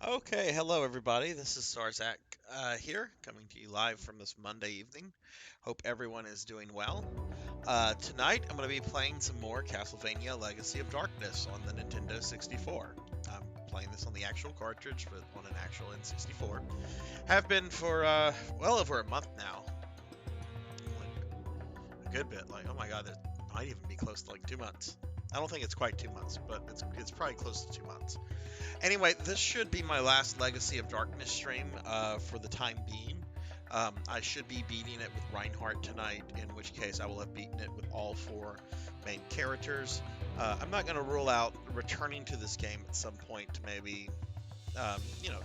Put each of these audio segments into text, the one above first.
Okay, hello everybody. This is Sarzac here, coming to you live from this Monday evening. Hope everyone is doing well. Tonight I'm going to be playing some more Castlevania Legacy of Darkness on the Nintendo 64. I'm playing this on the actual cartridge, but on an actual N64. Have been for well over a month now. Like, a good bit. Like, oh my god, it might even be close to like 2 months. I don't think it's quite 2 months, but it's probably close to 2 months. Anyway, this should be my last Legacy of Darkness stream for the time being. I should be beating it with Reinhardt tonight, in which case I will have beaten it with all four main characters. I'm not going to rule out returning to this game at some point to maybe,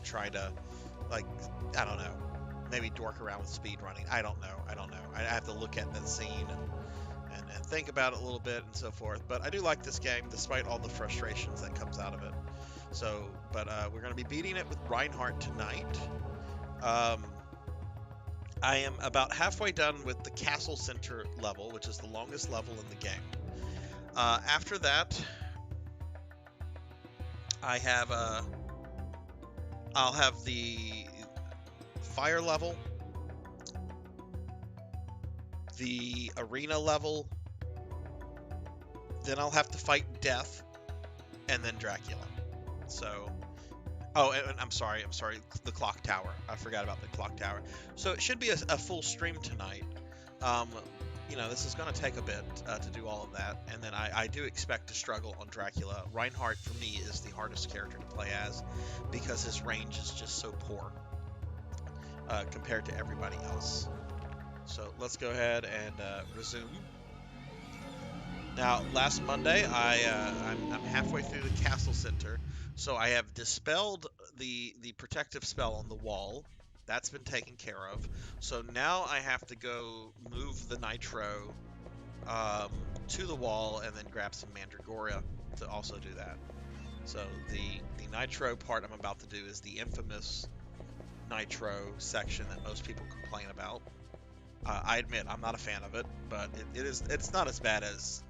try to, like, I don't know, maybe dork around with speed running. I don't know. I have to look at the scene and think about it a little bit and so forth. But I do like this game, despite all the frustrations that comes out of it. So, but we're going to be beating it with Reinhardt tonight. I am about halfway done with the Castle Center level, which is the longest level in the game. After that, I'll have the fire level, the arena level, then I'll have to fight Death, and then Dracula. So, oh, and I'm sorry, the clock tower. I forgot about the clock tower. So it should be a full stream tonight. This is going to take a bit to do all of that, and then I do expect to struggle on Dracula. Reinhardt, for me, is the hardest character to play as, because his range is just so poor compared to everybody else. So let's go ahead and resume. Now, last Monday, I'm halfway through the Castle Center, so I have dispelled the protective spell on the wall. That's been taken care of. So now I have to go move the Nitro to the wall and then grab some Mandragora to also do that. So the Nitro part I'm about to do is the infamous Nitro section that most people complain about. I admit I'm not a fan of it, but it's not as bad as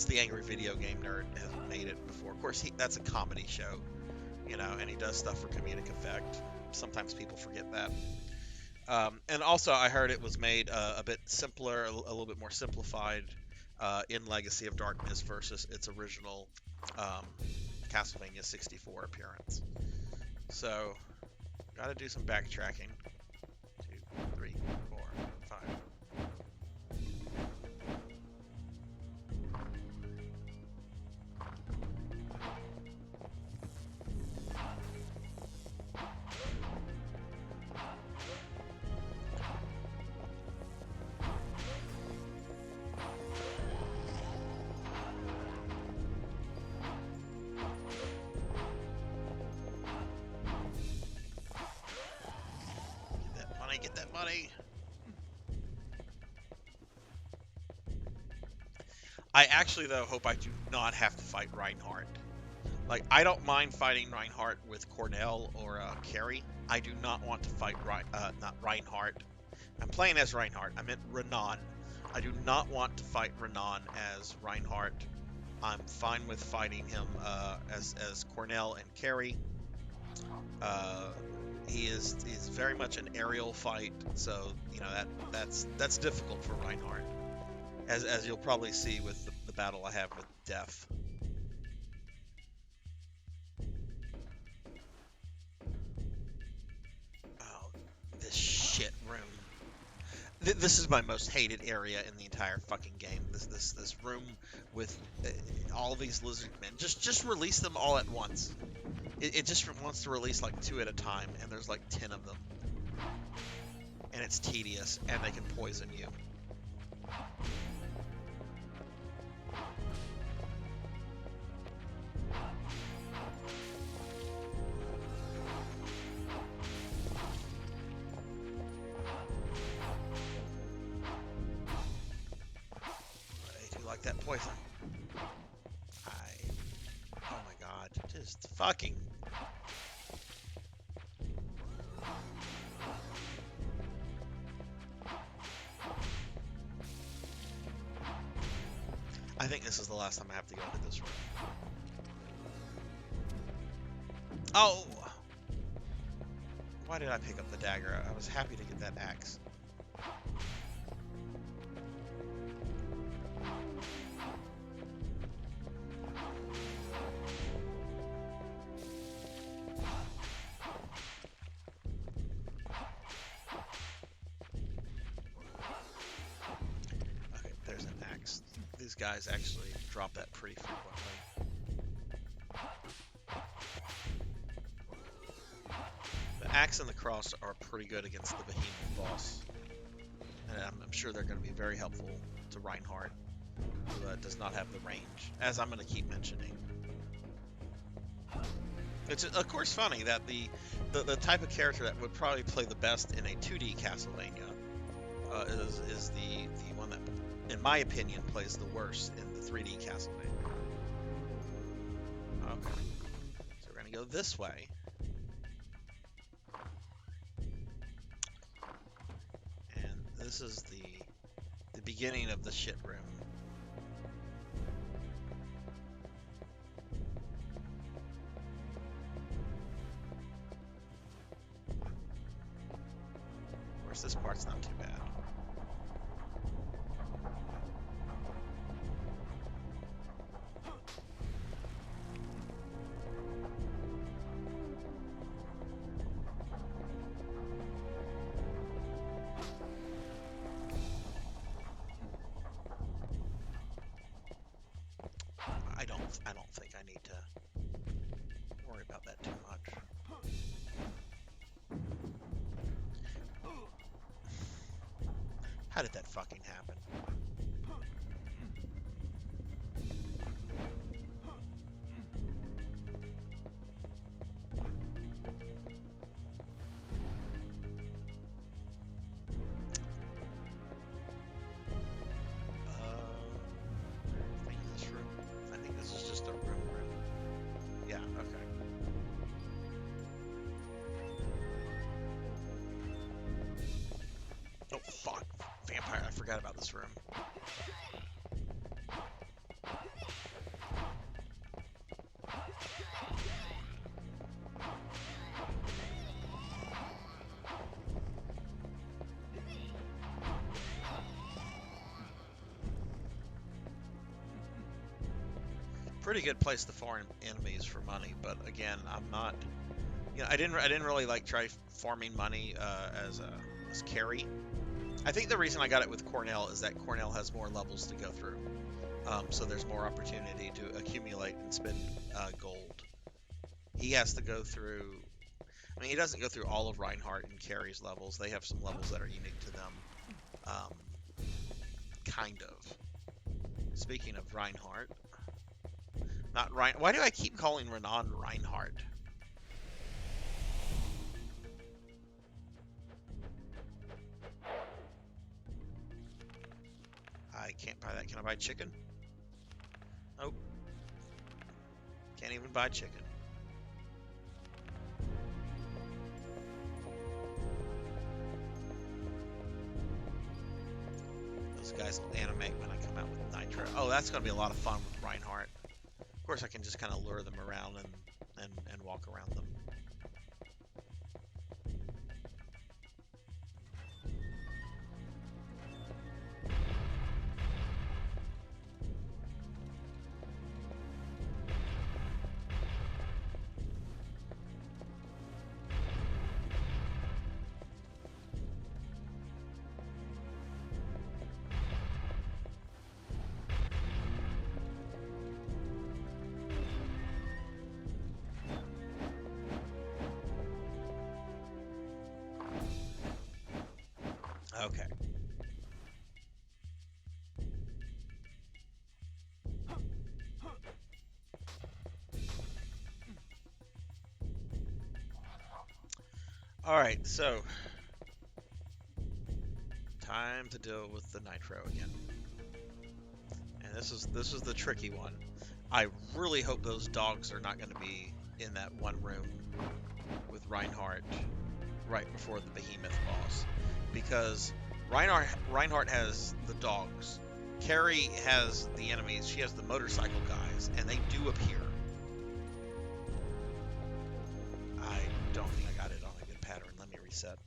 the Angry Video Game Nerd has made it before. Of course, that's a comedy show, and he does stuff for comedic effect. Sometimes people forget that. And also, I heard it was made a bit simpler, a little bit more simplified in Legacy of Darkness versus its original Castlevania 64 appearance. So, gotta do some backtracking. 2, 3, 4, 5. Get that money. I actually, though, hope I do not have to fight Reinhardt. Like, I don't mind fighting Reinhardt with Cornell or Carrie. I do not want to fight not Reinhardt. I'm playing as Reinhardt. I meant Renan. I do not want to fight Renan as Reinhardt. I'm fine with fighting him as Cornell and Carrie. He's very much an aerial fight, so that's difficult for Reinhardt, as you'll probably see with the battle I have with Death. Oh, this shit room. This is my most hated area in the entire fucking game. This room with all these lizard men. Just release them all at once. It just wants to release like 2 at a time, and there's like 10 of them. And it's tedious, and they can poison you. I do like that poison. Oh my god, just fucking. I think this is the last time I have to go into this room. Oh! Why did I pick up the dagger? I was happy to get that axe. Okay, there's an axe. These guys actually drop that pretty frequently. The axe and the cross are pretty good against the behemoth boss. And I'm sure they're going to be very helpful to Reinhardt, who does not have the range, as I'm going to keep mentioning. It's of course funny that the type of character that would probably play the best in a 2D Castlevania is the one that, in my opinion, plays the worst in the 3D Castlevania. Okay, so we're going to go this way. This is the beginning of the shit room. Of course, this part's not too bad. I don't think I need to worry about that too much. How did that fucking happen? Oh, fuck. Vampire, I forgot about this room. Pretty good place to farm enemies for money, but again, I'm not... You know, I didn't really like try farming money as carry. I think the reason I got it with Cornell is that Cornell has more levels to go through, so there's more opportunity to accumulate and spend gold. He has to go through. I mean, he doesn't go through all of Reinhardt and Carrie's levels. They have some levels that are unique to them, kind of. Speaking of Reinhardt, not Rein. Why do I keep calling Renan Reinhardt? I can't buy that. Can I buy chicken? Nope. Can't even buy chicken. Those guys will animate when I come out with Nitro. Oh, that's going to be a lot of fun with Reinhardt. Of course, I can just kind of lure them around and walk around them. Okay. All right, so time to deal with the Nitro again. And this is the tricky one. I really hope those dogs are not going to be in that one room with Reinhardt right before the behemoth boss, because Reinhardt has the dogs, Carrie has the enemies, she has the motorcycle guys, and they do appear. reset.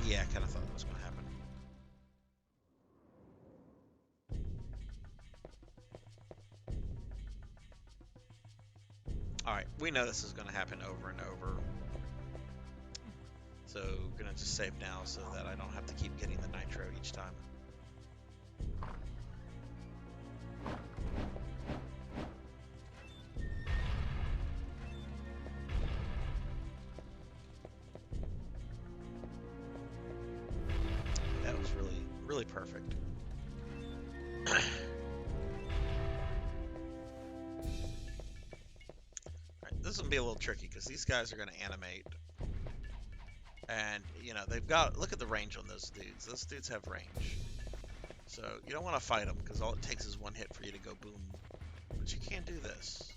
Yeah, I kind of thought that was going to happen. Alright, we know this is going to happen over and over. So, I'm going to just save now so that I don't have to keep getting the nitro each time. That was really, really perfect. Alright, this will be a little tricky because these guys are going to animate. And, you know, they've got, look at the range on those dudes. Those dudes have range. So, you don't want to fight them, because all it takes is one hit for you to go boom. But you can't do this.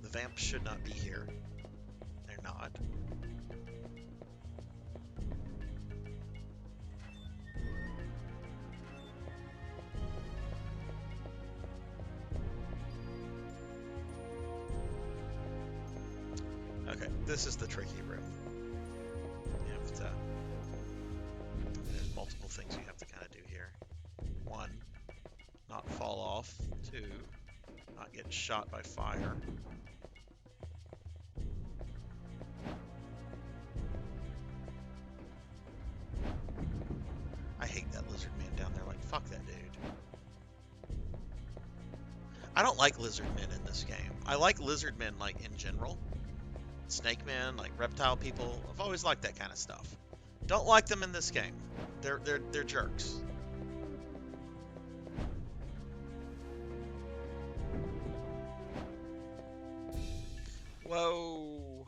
The vamps should not be here. They're not. Okay, this is the tricky room. You have to... There's multiple things you have to kind of do here. 1, not fall off. 2, not get shot by fire. I hate that lizard man down there. Like, fuck that dude. I don't like lizard men in this game. I like lizard men, like, in general. Snake men, like reptile people. I've always liked that kind of stuff. Don't like them in this game. They're jerks. Whoa.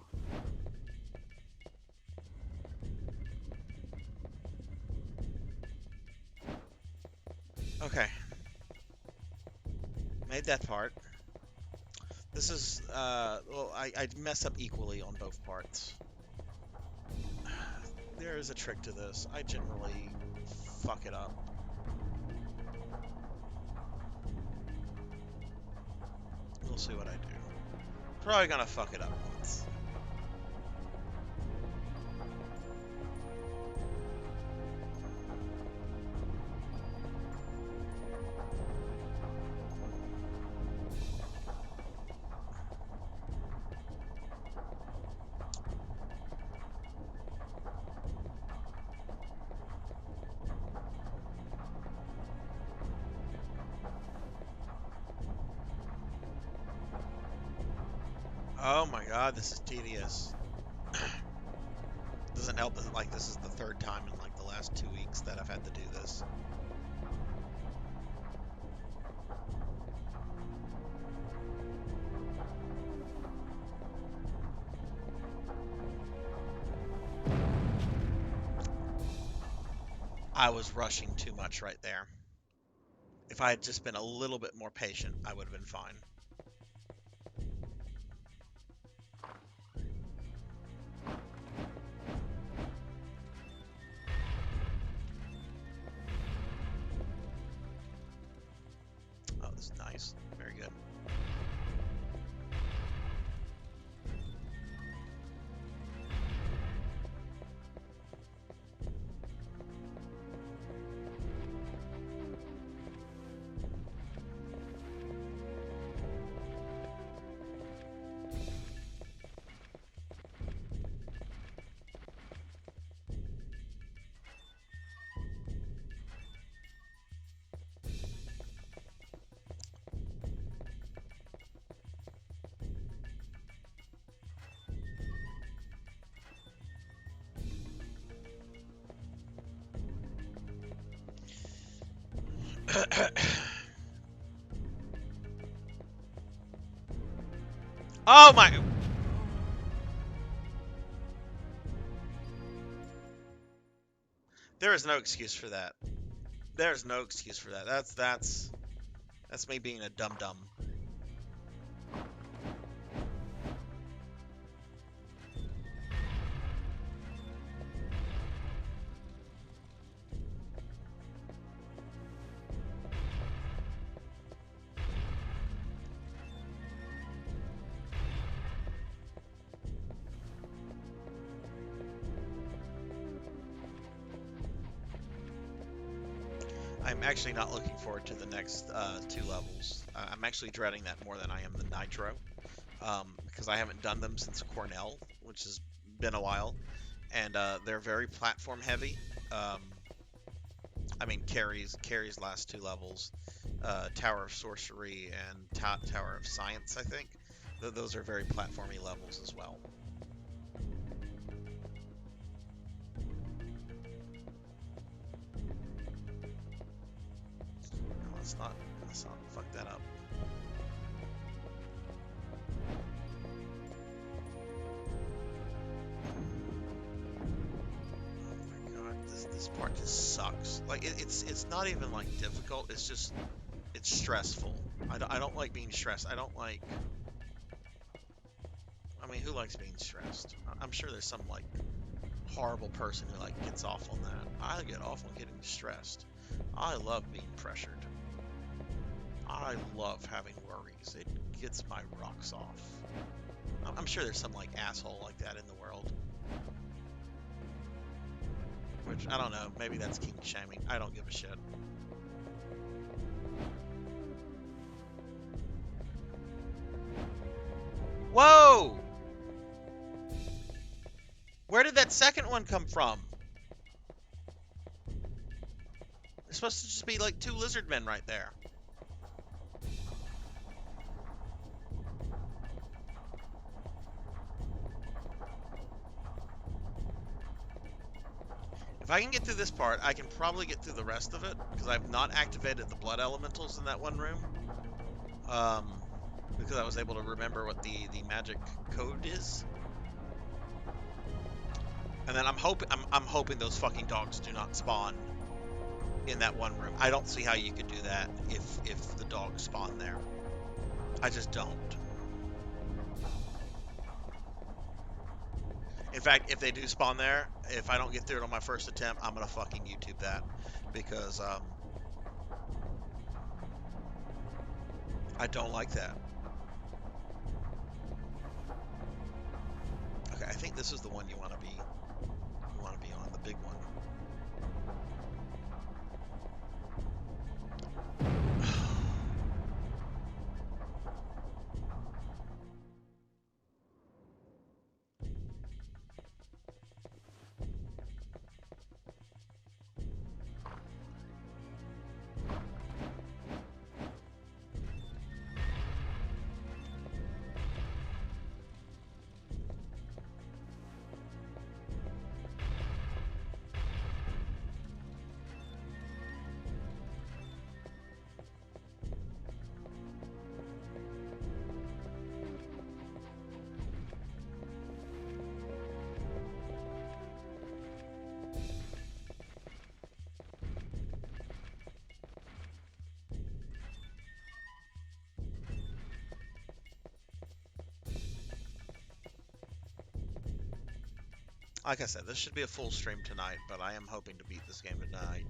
Okay. Made that part. This is, well, I mess up equally on both parts. There is a trick to this. I generally fuck it up. We'll see what I do. Probably gonna fuck it up once. Oh my god, this is tedious. Doesn't help that, like, this is the 3rd time in, like, the last 2 weeks that I've had to do this. I was rushing too much right there. If I had just been a little bit more patient, I would have been fine. Oh, this is nice. Very good. Oh my... There is no excuse for that. There's no excuse for that. That's me being a dum-dum. I'm actually not looking forward to the next 2 levels. I'm actually dreading that more than I am the Nitro, because I haven't done them since Cornell, which has been a while, and they're very platform heavy. Um, I mean, Carrie's last 2 levels, Tower of Sorcery and Tower of Science, I think. Those are very platformy levels as well. No, let's not fuck that up. Oh my god, this part just sucks. Like it's not even like difficult. It's stressful. I don't like being stressed. I don't like. I mean, who likes being stressed? I'm sure there's some like horrible person who like gets off on that. I get off on getting stressed. I love being pressured. I love having worries. It gets my rocks off. I'm sure there's some like asshole like that in the world. Which I don't know. Maybe that's kink shaming. I don't give a shit. Whoa! Where did that second one come from? There's supposed to just be like 2 lizard men right there. If I can get through this part, I can probably get through the rest of it, because I've not activated the blood elementals in that one room. Because I was able to remember what the magic code is. And then I'm hoping those fucking dogs do not spawn in that one room. I don't see how you could do that if the dogs spawn there. I just don't. In fact, if they do spawn there, if I don't get through it on my first attempt, I'm gonna fucking YouTube that, because I don't like that. Okay, I think this is the one you want to be on, the big one. Like I said, this should be a full stream tonight, but I am hoping to beat this game tonight.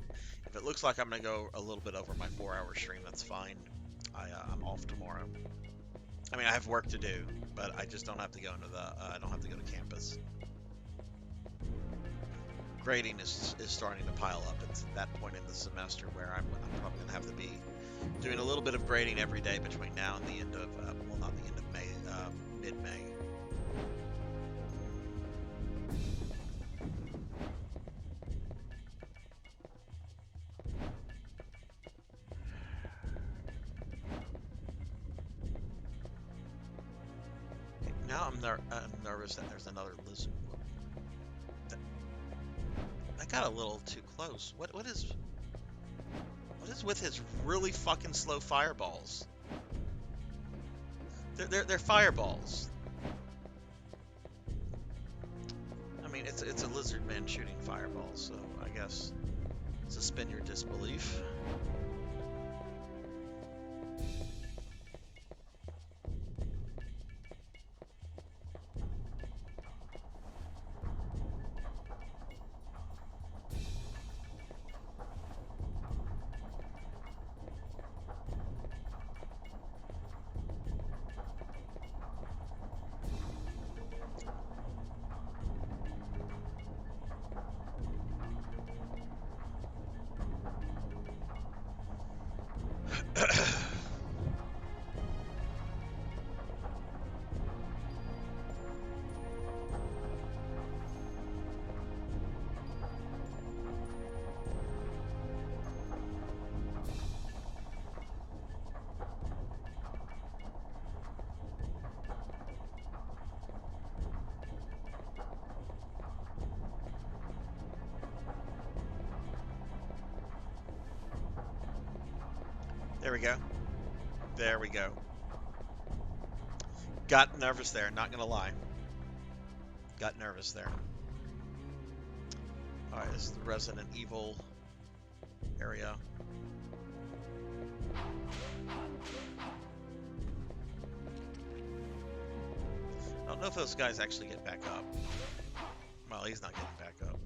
If it looks like I'm going to go a little bit over my 4-hour stream, that's fine. I'm off tomorrow. I mean, I have work to do, but I just don't have to go into I don't have to go to campus. Grading is starting to pile up. It's at that point in the semester where I'm probably going to have to be doing a little bit of grading every day between now and the end of, well, not the end of May, mid-May. Now I'm nervous that there's another lizard. That got a little too close. What is with his really fucking slow fireballs? They're fireballs. I mean, it's a lizard man shooting fireballs, so I guess suspend your disbelief. There we go. There we go. Got nervous there, not gonna lie. Got nervous there. Alright, this is the Resident Evil area. I don't know if those guys actually get back up. Well, he's not getting back up.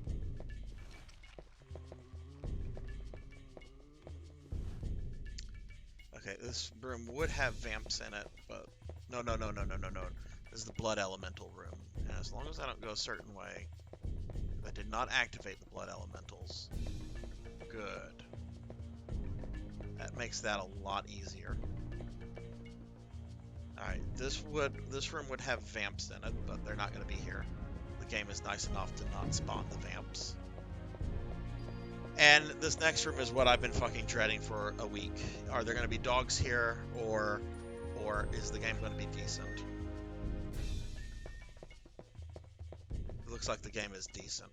Okay, this room would have vamps in it, but no. This is the blood elemental room. And as long as I don't go a certain way, I did not activate the blood elementals. Good. That makes that a lot easier. Alright, this room would have vamps in it, but they're not going to be here. The game is nice enough to not spawn the vamps. And this next room is what I've been fucking dreading for a week. Are there going to be dogs here, or is the game going to be decent? It looks like the game is decent.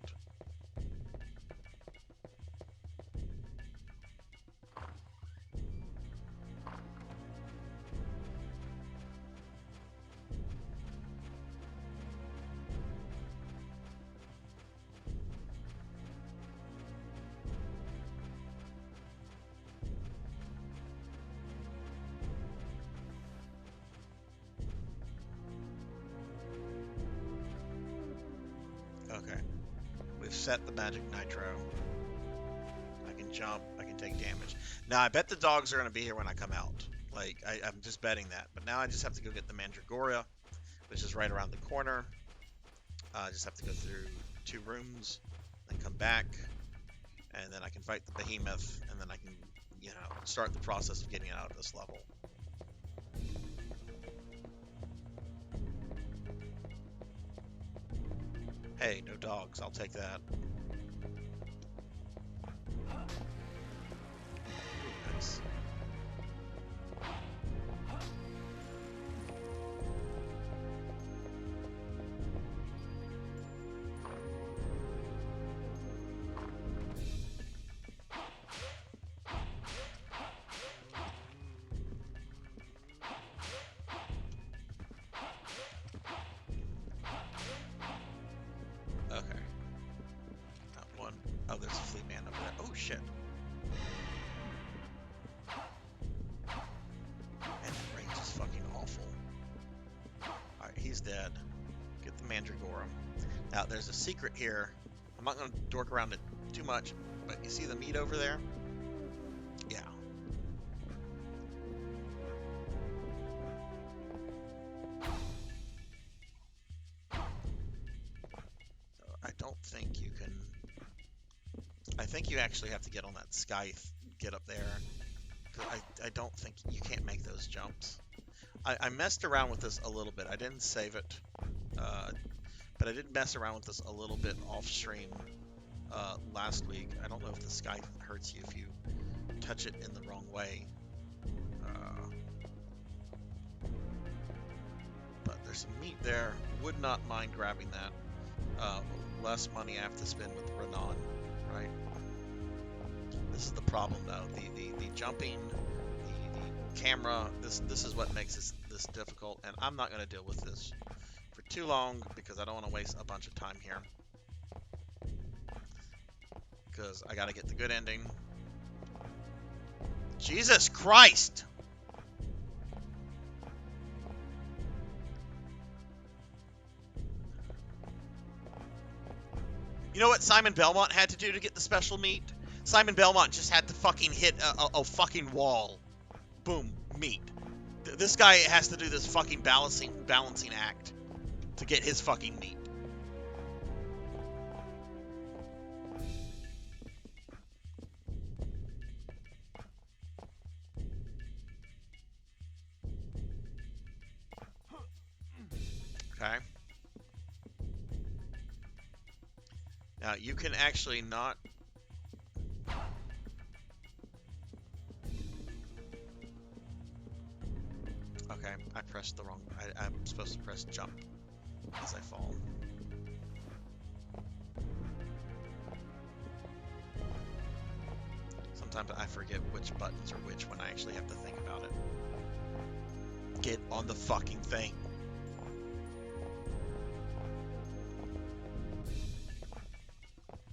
Okay. We've set the magic nitro. I can jump. I can take damage. Now, I bet the dogs are going to be here when I come out. Like, I'm just betting that. But now I just have to go get the Mandragora, which is right around the corner. I just have to go through 2 rooms, then come back, and then I can fight the behemoth, and then I can, you know, start the process of getting out of this level. Hey, no dogs. I'll take that. Ooh, nice. Okay. Not one. Oh, there's a fleet man over there. Oh, shit. Man, that range is fucking awful. Alright, he's dead. Get the Mandragora. Now, there's a secret here. I'm not going to dork around it too much, but you see the meat over there? Yeah. I don't think you can... I think you actually have to get on that scythe, get up there. 'Cause I don't think... You can't make those jumps. I messed around with this a little bit. I didn't save it. But I did mess around with this a little bit off-stream last week. I don't know if the scythe hurts you if you touch it in the wrong way. But there's some meat there. Would not mind grabbing that. Less money I have to spend with Renan, right? This is the problem, though. The jumping, the camera. This is what makes this difficult, and I'm not going to deal with this for too long because I don't want to waste a bunch of time here. Because I got to get the good ending. Jesus Christ! You know what Simon Belmont had to do to get the special meat? Simon Belmont just had to fucking hit a fucking wall. Boom, meat. This guy has to do this fucking balancing act to get his fucking meat. Okay. Now, you can actually not... Okay, I pressed the wrong... I'm supposed to press jump as I fall. sometimes I forget which buttons are which when I actually have to think about it. Get on the fucking thing.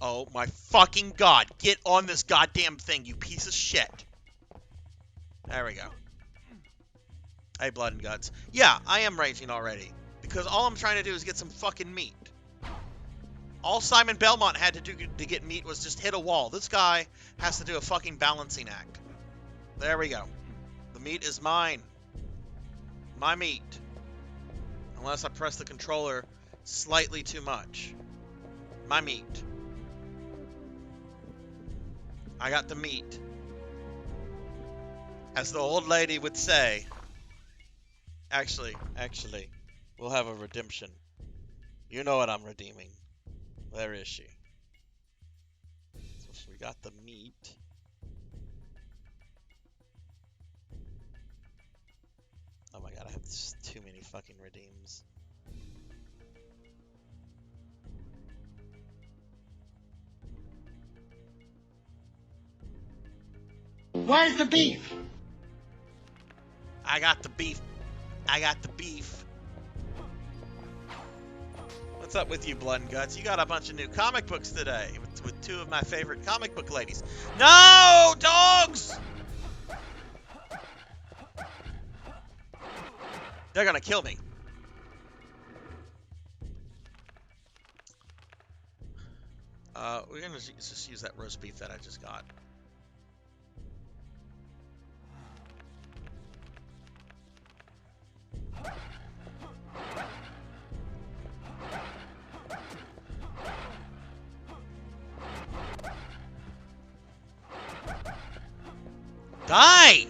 Oh my fucking god. Get on this goddamn thing, you piece of shit. There we go. Hey, Blood and Guts. Yeah, I am raging already. Because all I'm trying to do is get some fucking meat. All Simon Belmont had to do to get meat was just hit a wall. This guy has to do a fucking balancing act. There we go. The meat is mine. My meat. Unless I press the controller slightly too much. My meat. I got the meat. As the old lady would say. Actually, we'll have a redemption. You know what I'm redeeming. Where is she? So we got the meat. Oh my god, I have too many fucking redeems. Where's the beef? I got the beef. I got the beef. What's up with you, Blood and Guts? You got a bunch of new comic books today with two of my favorite comic book ladies. No, dogs! They're gonna kill me. We're gonna just use that roast beef that I just got. Die!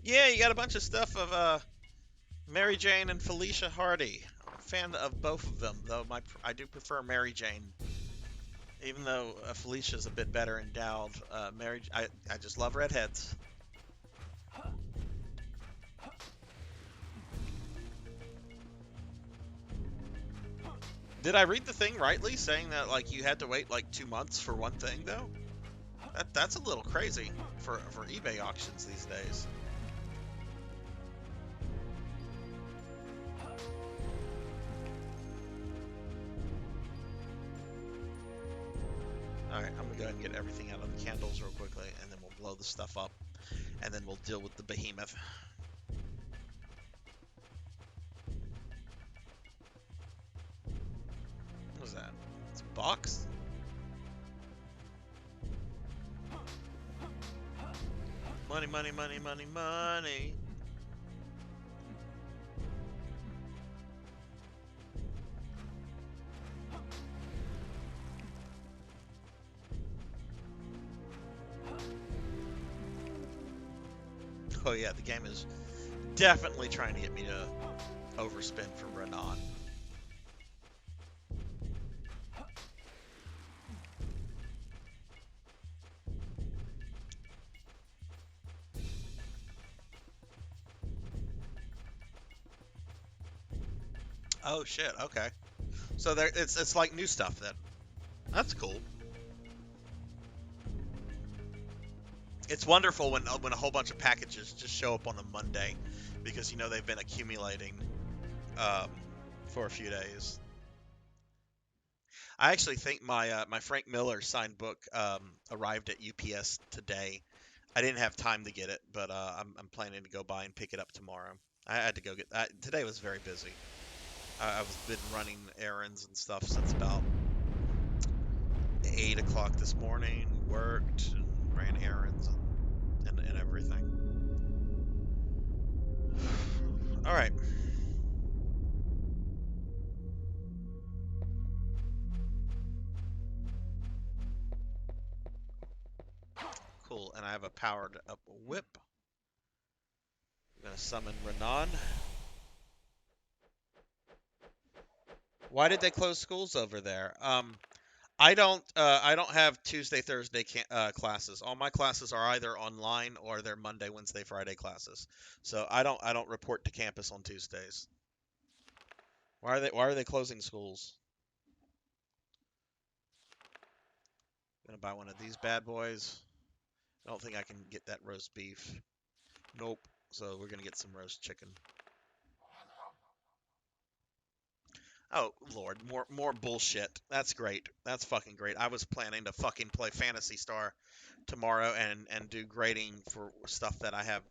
Yeah, you got a bunch of stuff of Mary Jane and Felicia Hardy. I'm a fan of both of them, though I do prefer Mary Jane. Even though Felicia's a bit better endowed, I just love redheads. Did I read the thing rightly, saying that like you had to wait like 2 months for one thing though? That's a little crazy for eBay auctions these days. Alright, I'm gonna go ahead and get everything out of the candles real quickly, and then we'll blow the stuff up, and then we'll deal with the behemoth. What was that? It's a box? Money, money, money, money, money. Oh yeah, the game is definitely trying to get me to overspend for Renan. Oh shit, okay. So there, it's like new stuff then. That's cool. It's wonderful when a whole bunch of packages just show up on a Monday, because you know they've been accumulating for a few days. I actually think my Frank Miller signed book arrived at UPS today. I didn't have time to get it, but I'm planning to go by and pick it up tomorrow. I had to go get that. Today was very busy. I've been running errands and stuff since about 8 o'clock this morning. Worked and ran errands and everything. All right. Cool, and I have a powered up whip. I'm gonna summon Renan. Why did they close schools over there? I don't have Tuesday, Thursday classes. All my classes are either online or they're Monday, Wednesday, Friday classes. So I don't report to campus on Tuesdays. Why are they closing schools? Gonna buy one of these bad boys. I don't think I can get that roast beef. Nope. So we're gonna get some roast chicken. Oh Lord, more bullshit. That's great. That's fucking great. I was planning to fucking play Phantasy Star tomorrow and do grading for stuff that I have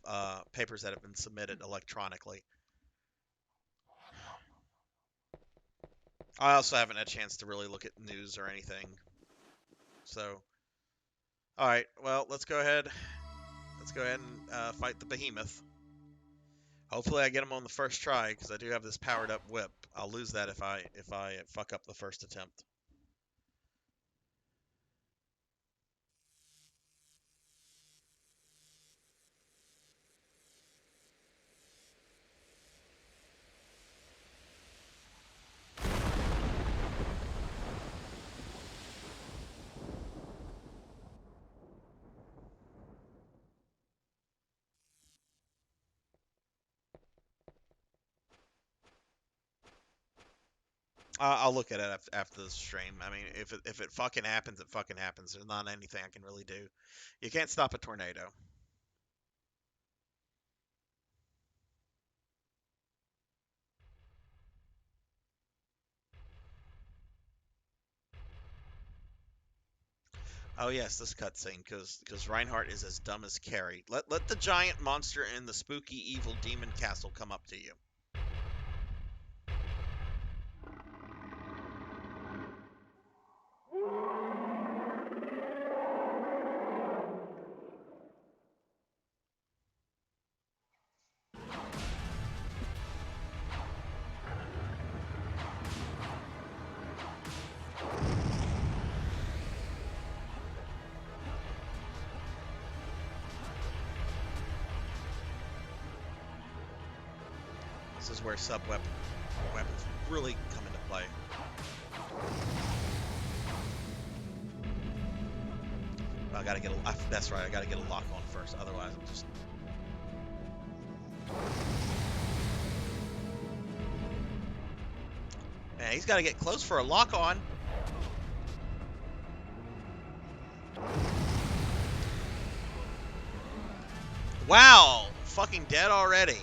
papers that have been submitted electronically. I also haven't had a chance to really look at news or anything. So, all right. Well, let's go ahead. Let's go ahead and fight the behemoth. Hopefully, I get him on the first try because I do have this powered up whip. I'll lose that if I fuck up the first attempt. I'll look at it after the stream. I mean, if it fucking happens, it fucking happens. There's not anything I can really do. You can't stop a tornado. Oh yes, this cutscene, because Reinhardt is as dumb as Carrie. Let the giant monster in the spooky evil demon castle come up to you. This is where weapons really come into play. I gotta get that's right. I gotta get a lock on first. Otherwise, I'm just. Man, he's gotta get close for a lock on. Wow, fucking dead already.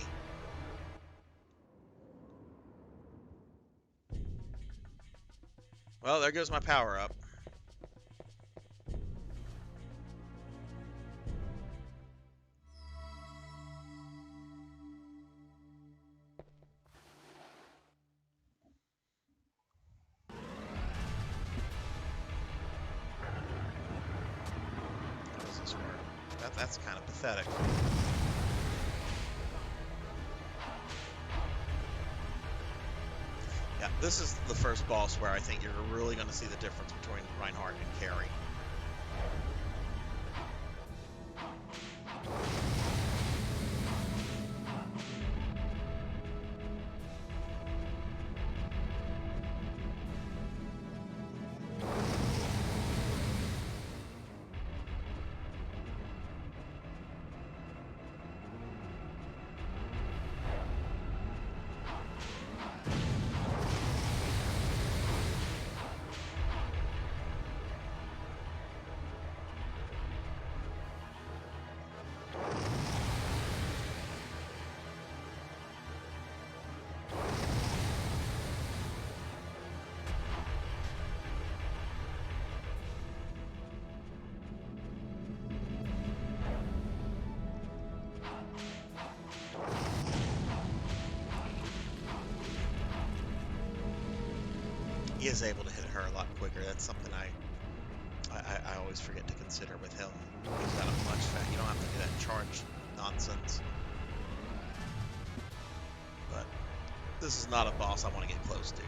Well, there goes my power up. How does this work? That's kind of pathetic. Yeah, this is the first boss where I think you're really going to see the difference between Reinhardt and Carrie. He is able to hit her a lot quicker. That's something I always forget to consider with him. He's got a much fast. You don't have to do that charge nonsense. But this is not a boss I want to get close to.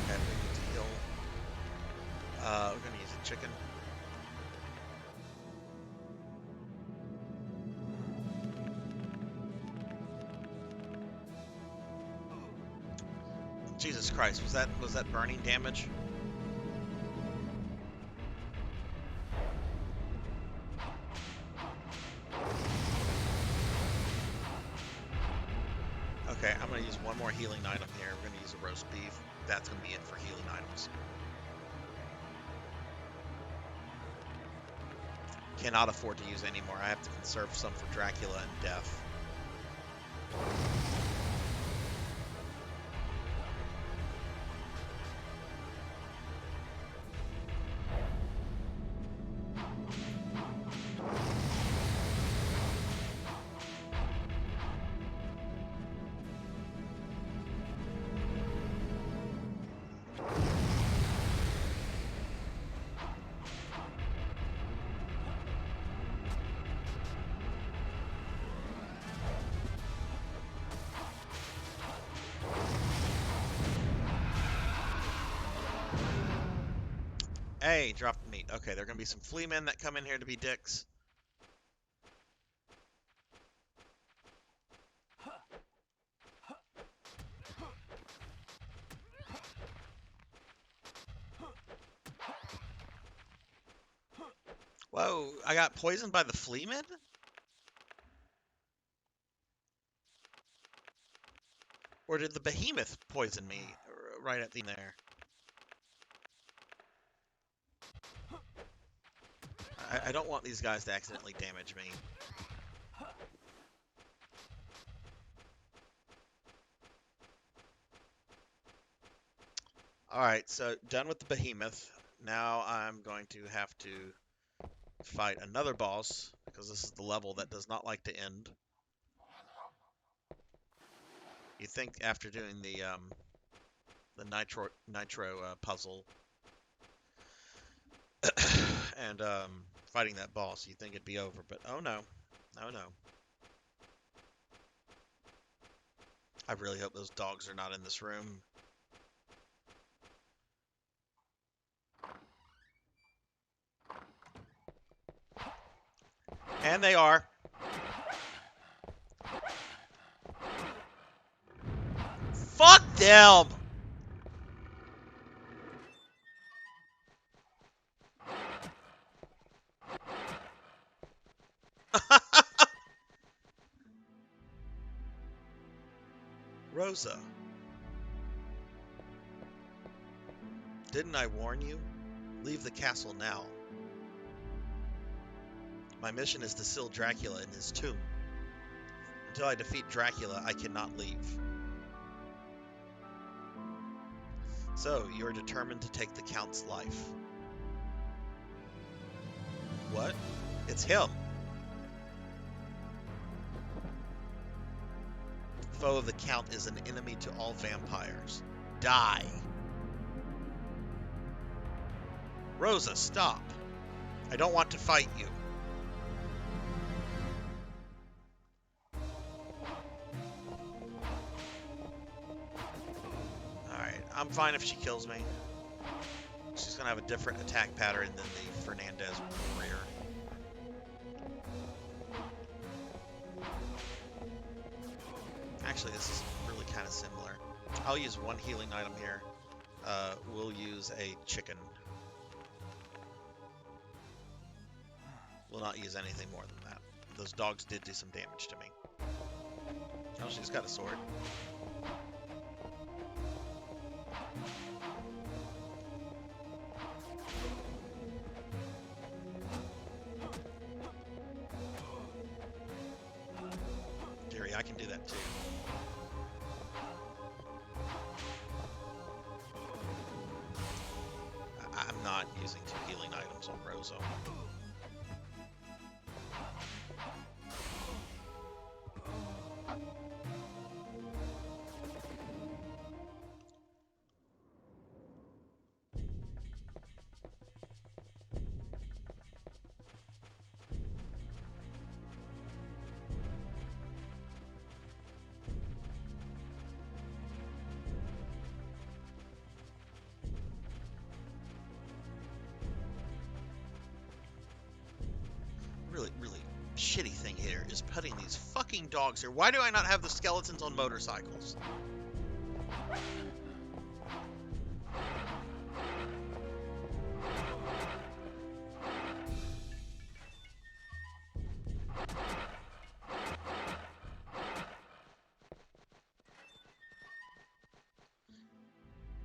Okay, we need to heal. We're gonna use a chicken. Jesus Christ, was that burning damage? Okay, I'm going to use one more healing item here. We're going to use a roast beef. That's going to be it for healing items. Cannot afford to use any more. I have to conserve some for Dracula and death. Hey, dropped the meat. Okay, there are going to be some flea men that come in here to be dicks. Whoa, I got poisoned by the flea men? Or did the behemoth poison me right at the end there? I don't want these guys to accidentally damage me. Alright, so done with the behemoth. Now I'm going to have to fight another boss, because this is the level that does not like to end. You think after doing the nitro puzzle and fighting that boss, you think it'd be over, but oh no. Oh no. I really hope those dogs are not in this room. And they are. Fuck them! Rosa. Didn't I warn you? Leave the castle now. My mission is to seal Dracula in his tomb. Until I defeat Dracula, I cannot leave. So, you are determined to take the Count's life. What? It's him! The foe of the Count is an enemy to all vampires. Die! Rosa, stop! I don't want to fight you. Alright, I'm fine if she kills me. She's gonna have a different attack pattern than the Fernandez warrior. Actually, this is really kind of similar. I'll use one healing item here. We'll use a chicken. We'll not use anything more than that. Those dogs did do some damage to me. Oh, she's got a sword. Gary, I can do that too. I'm not using two healing items on Rosa. Really shitty thing here is putting these fucking dogs here. Why do I not have the skeletons on motorcycles?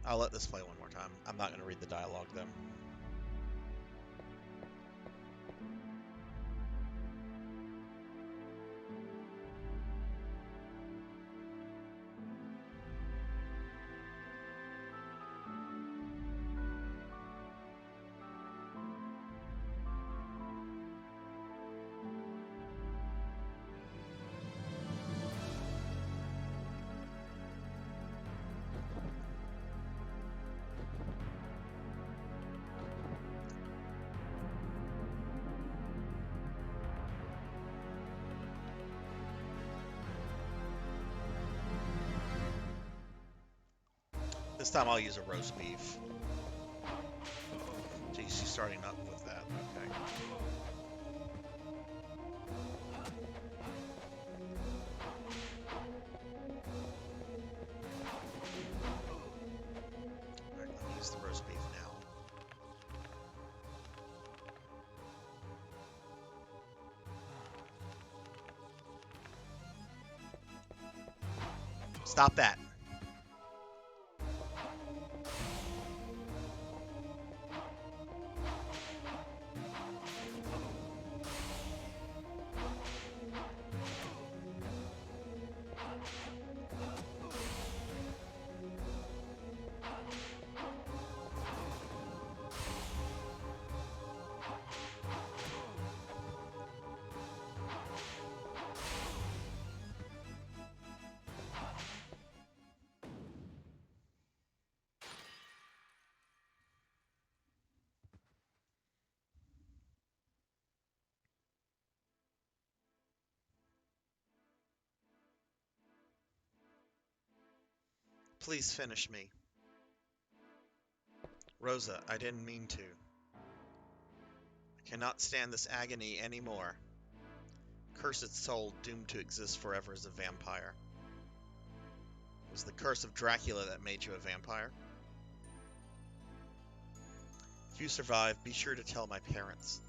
I'll let this play one more time. I'm not going to read the dialogue, though. This time I'll use a roast beef. Geez, she's starting up with that. Okay. Alright, let me use the roast beef now. Stop that. Please finish me. Rosa, I didn't mean to. I cannot stand this agony anymore. Cursed soul doomed to exist forever as a vampire. It was the curse of Dracula that made you a vampire. If you survive, be sure to tell my parents.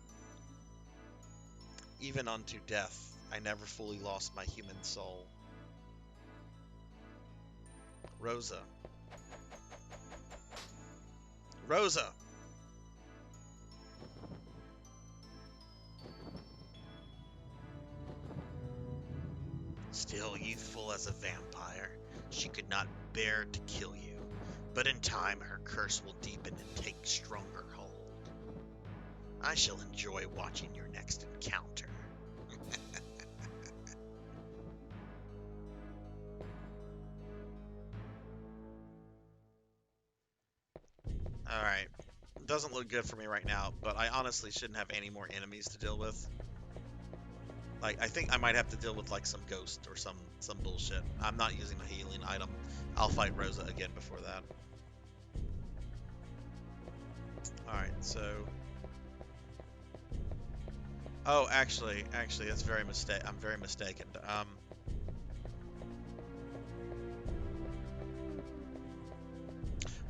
Even unto death, I never fully lost my human soul. Rosa. Rosa! Still youthful as a vampire, she could not bear to kill you, but in time her curse will deepen and take stronger hold. I shall enjoy watching your next encounter. Alright. Doesn't look good for me right now, but I honestly shouldn't have any more enemies to deal with. Like, I think I might have to deal with, like, some ghost or some bullshit. I'm not using my healing item. I'll fight Rosa again before that. Alright, so... Oh, actually, that's very I'm very mistaken.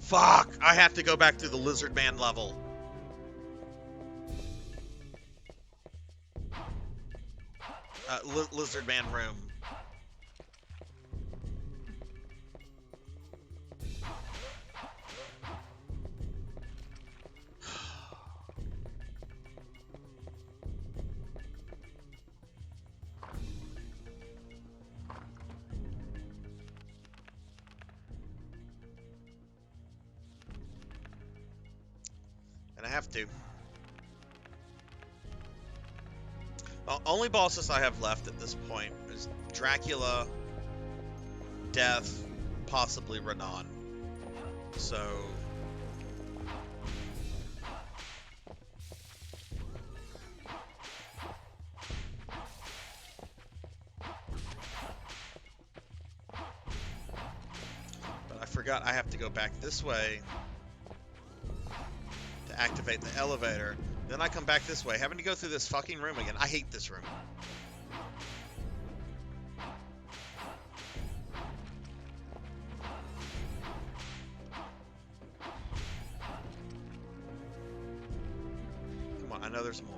Fuck! I have to go back through the Lizard Man level. Lizard Man room. And I have to. Only bosses I have left at this point is Dracula, Death, possibly Renan. So... But I forgot I have to go back this way to activate the elevator. Then I come back this way, having to go through this fucking room again. I hate this room. Come on, I know there's more.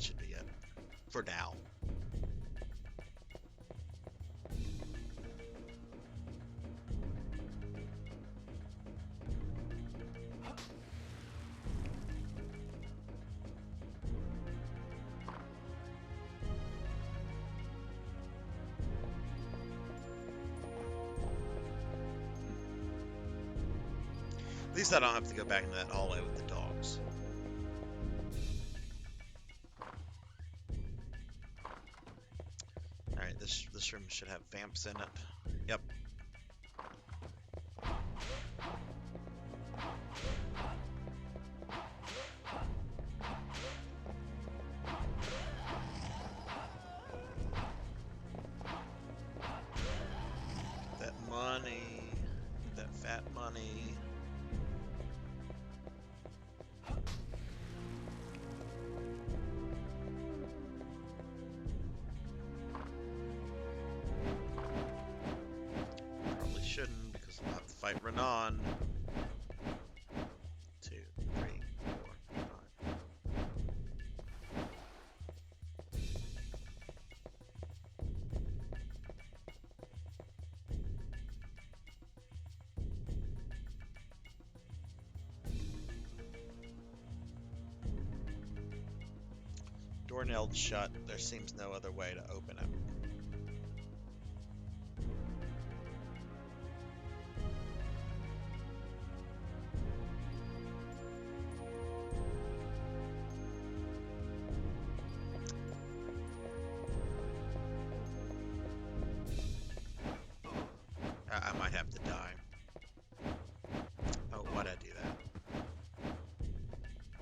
should be it. For now. At least I don't have to go back into that hallway with the dogs. Alright, this room should have vamps in it. Yep. That money. That fat money. Shouldn't, because I'll have to fight Renan. 2, 3, 4, 5. Door nailed shut. There seems no other way to open it. I might have to die. Oh, why'd I do that?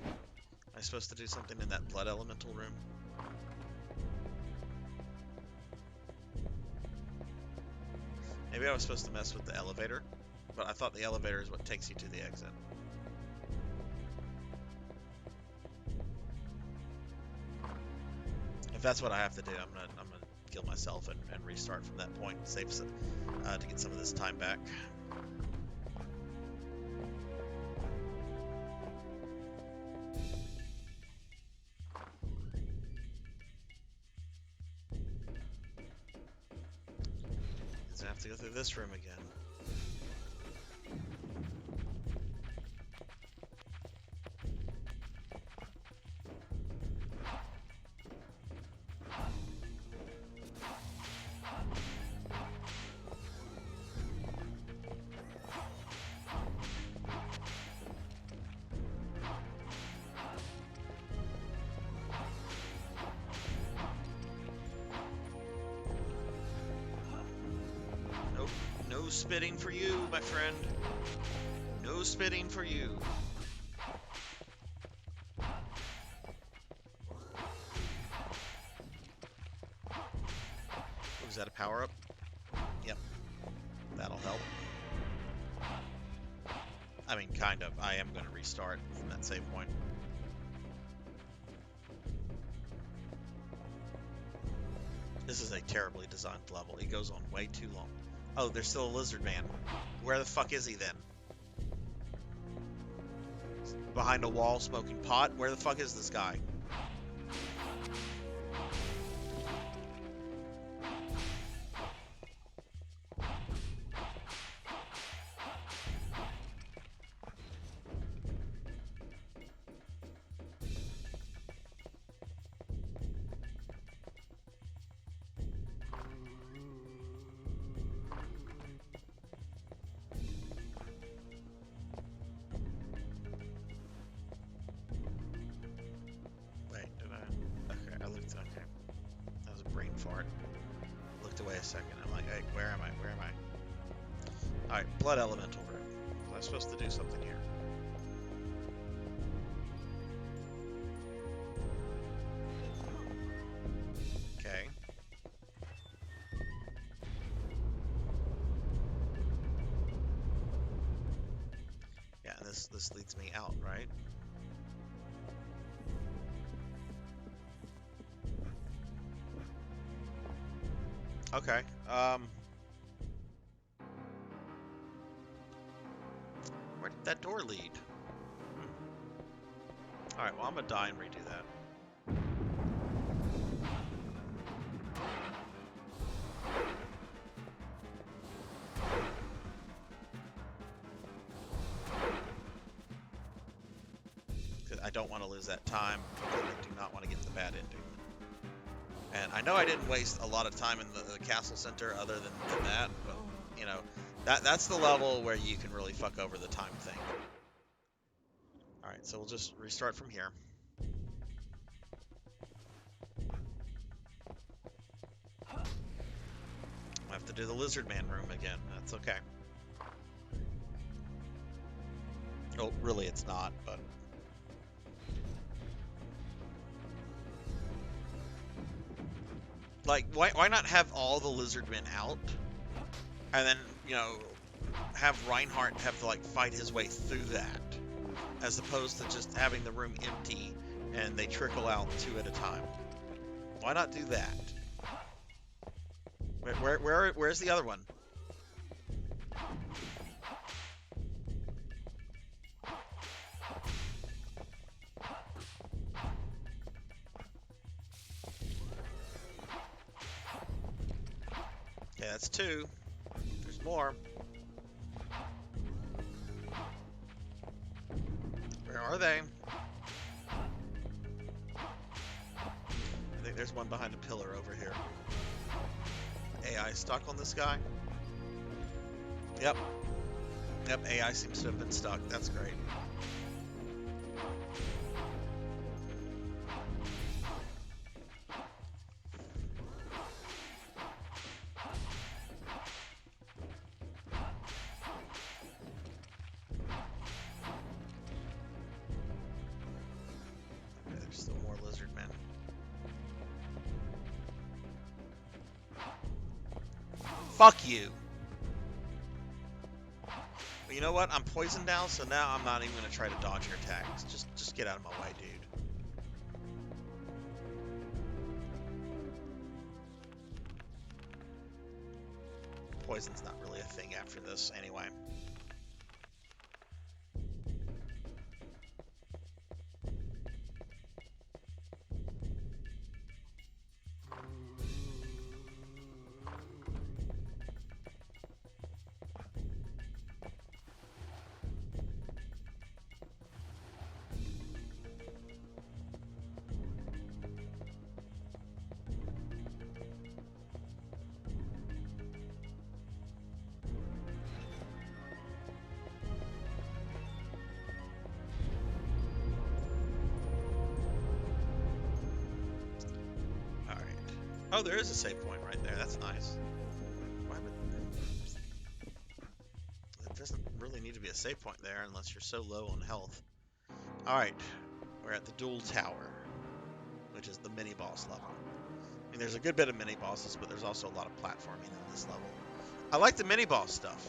Am I supposed to do something in that blood elemental room? Maybe I was supposed to mess with the elevator, but I thought the elevator is what takes you to the exit. If that's what I have to do, I'm gonna kill myself and restart from that point, save to get some of this time back. Because I have to go through this room again. No spitting for you, my friend. No spitting for you. Was that a power-up? Yep. That'll help. I mean, kind of. I am going to restart from that save point. This is a terribly designed level. It goes on way too long. Oh, there's still a lizard man. Where the fuck is he then? Behind a wall smoking pot? Where the fuck is this guy? Fart. Looked away a second. I'm like, hey, where am I? Where am I? Alright, blood elemental room. Was I supposed to do something here? Okay. Yeah, and this leads me out, right? Okay, where did that door lead? Alright, well, I'm gonna die and redo that. don't want to lose that time. I do not want to get the bad ending. And I know I didn't waste a lot of time in the castle center other than that, but, you know, that's the level where you can really fuck over the time thing. Alright, so we'll just restart from here. I have to do the lizard man room again. That's okay. Oh, really it's not, but... Like, why not have all the lizard men out? And then, you know, have Reinhardt have to, like, fight his way through that. As opposed to just having the room empty and they trickle out 2 at a time. Why not do that? Where's the other one? Okay, that's 2. There's more. Where are they? I think there's one behind a pillar over here. AI stuck on this guy? Yep. Yep, AI seems to have been stuck. That's great. Okay, there's still more lizard men. Fuck you. But you know what? I'm poisoned now, so now I'm not even going to try to dodge your attacks. Just get out of my way, dude. Poison's not really a thing after this, anyway. Oh, there is a save point right there. That's nice. Why would... There doesn't really need to be a save point there unless you're so low on health. Alright, we're at the dual tower, which is the mini-boss level. I mean, there's a good bit of mini-bosses, but there's also a lot of platforming in this level. I like the mini-boss stuff.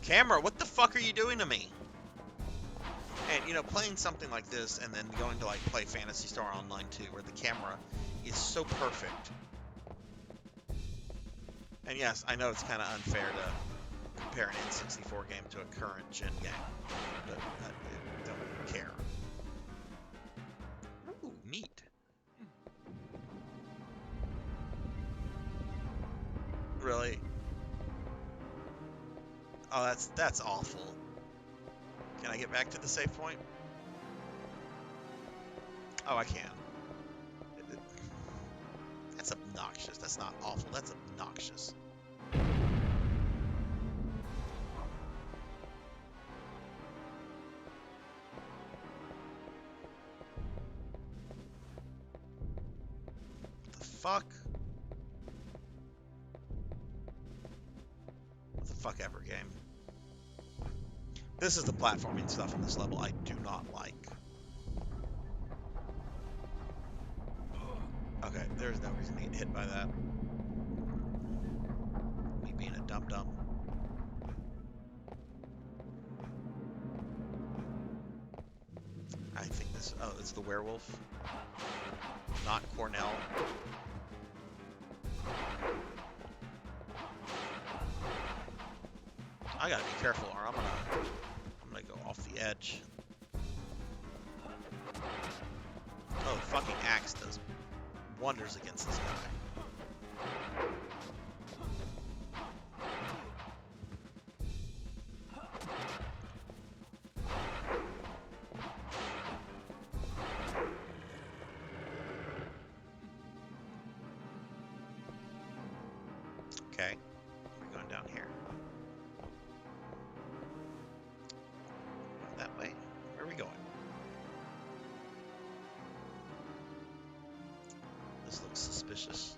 Camera, what the fuck are you doing to me? And, you know, playing something like this and then going to, like, play Phantasy Star Online 2, where the camera is so perfect. And yes, I know it's kind of unfair to compare an N64 game to a current gen game, but I don't care. Ooh, neat. Really? Oh, that's awful. Can I get back to the save point? Oh, I can. That's obnoxious. That's not awful. That's obnoxious. What the fuck? What the fuck ever, game. This is the platforming stuff in this level I do not like. Okay, there's no reason to get hit by that. Me being a dum-dum. I think this... Oh, it's the werewolf. Not Cornell. I gotta be careful or I'm gonna go the edge. Oh, the fucking axe does wonders against this guy. Okay, we're going down here. That way. Where are we going? This looks suspicious.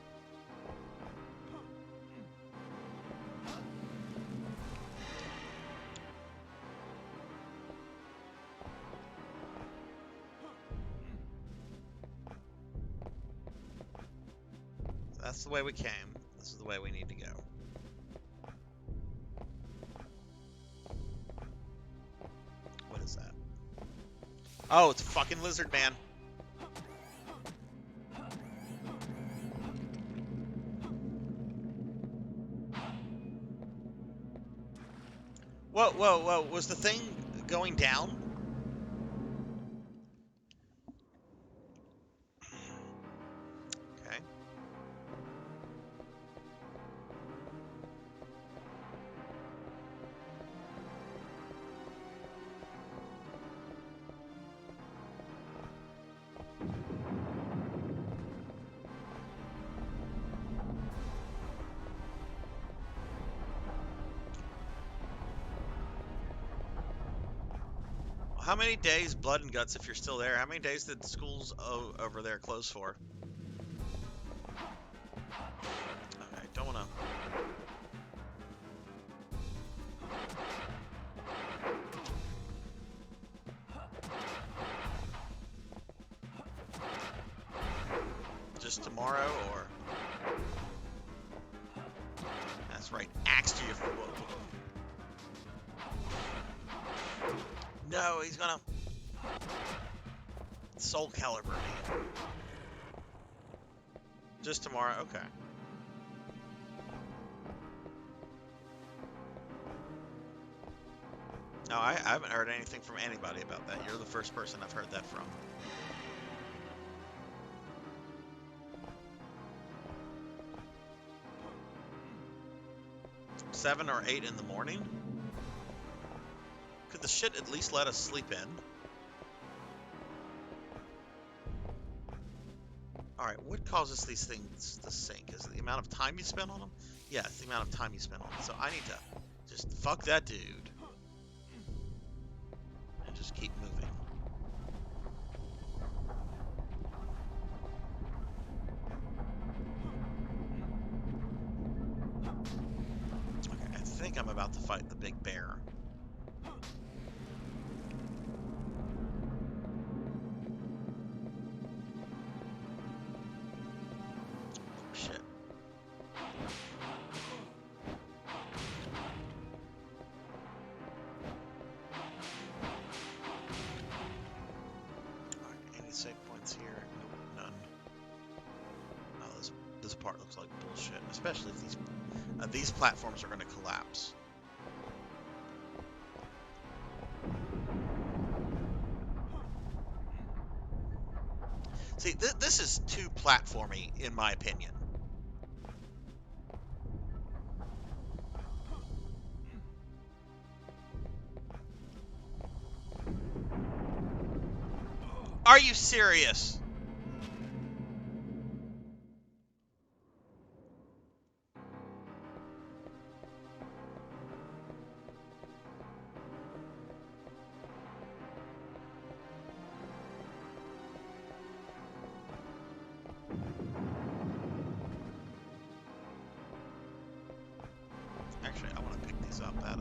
That's the way we came. This is the way we need to go. What is that? Oh, it's a fucking lizard man. Whoa, whoa, whoa. Was the thing going down? Okay. How many days, blood and guts, if you're still there? How many days did schools over there close for? Okay, don't wanna. Just tomorrow, or? That's right, axe to your foot. No, he's gonna soul caliber me. Just tomorrow, okay. No, I haven't heard anything from anybody about that. You're the first person I've heard that from. Seven or 8 in the morning? Could the shit at least let us sleep in? Alright, what causes these things to sink? Is it the amount of time you spend on them? Yeah, it's the amount of time you spend on them. So I need to just fuck that dude. And just keep moving. Okay, I think I'm about to fight the big bear. Save points here. Nope, none. Oh, this part looks like bullshit. Especially if these platforms are going to collapse. See, this is too platformy, in my opinion. Are you serious? Actually, I want to pick these up. That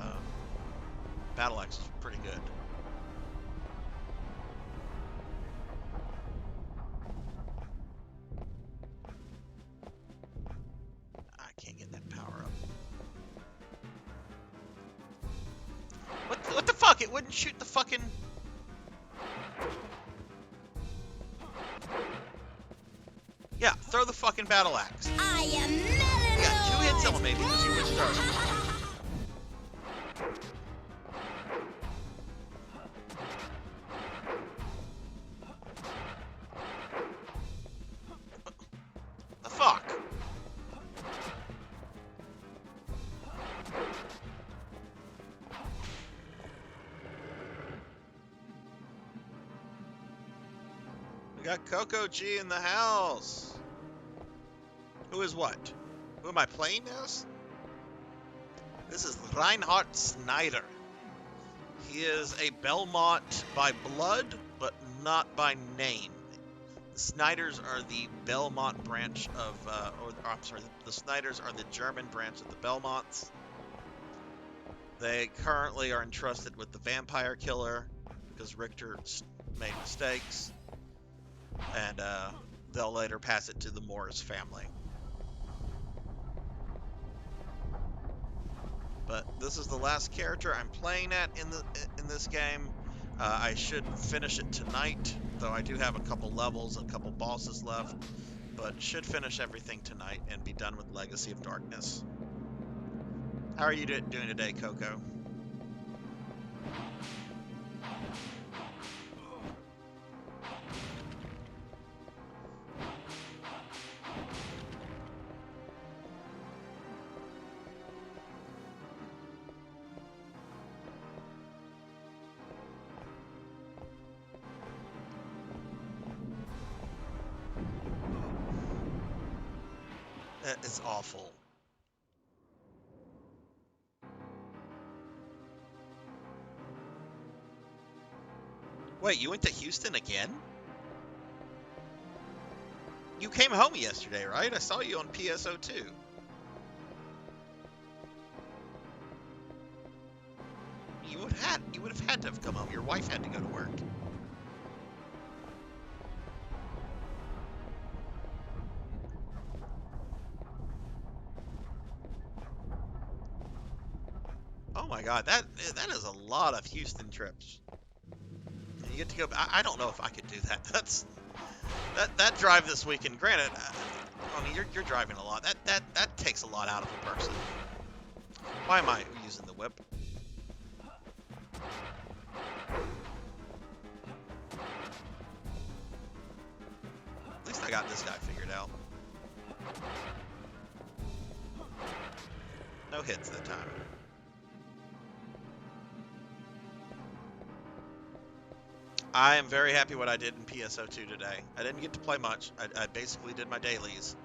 battle axe is pretty good. What the fuck? It wouldn't shoot the fucking... Yeah, throw the fucking battle axe. I am melanated. Yeah, 2 hits on him maybe, because you would throw it. We got Coco G in the house. Who is what? Who am I playing as? This is Reinhard Snyder. He is a Belmont by blood, but not by name. The Snyders are the Belmont branch of, I'm sorry, the Snyders are the German branch of the Belmonts. They currently are entrusted with the vampire killer because Richter made mistakes, and they'll later pass it to the Morris family. But this is the last character I'm playing at in this game. I should finish it tonight, though I do have a couple levels, a couple bosses left, but should finish everything tonight and be done with Legacy of Darkness. How are you doing today, Coco? That is awful. Wait, you went to Houston again? You came home yesterday, right? I saw you on PSO2. You would have had to have come home. Your wife had to go to work. Oh my God, that is a lot of Houston trips. And you get to go. I don't know if I could do that. That drive this weekend. Granted, I mean you're driving a lot. That takes a lot out of a person. Why am I using the whip? At least I got this guy figured out. No hits that time. I am very happy what I did in PSO2 today. I didn't get to play much. I basically did my dailies,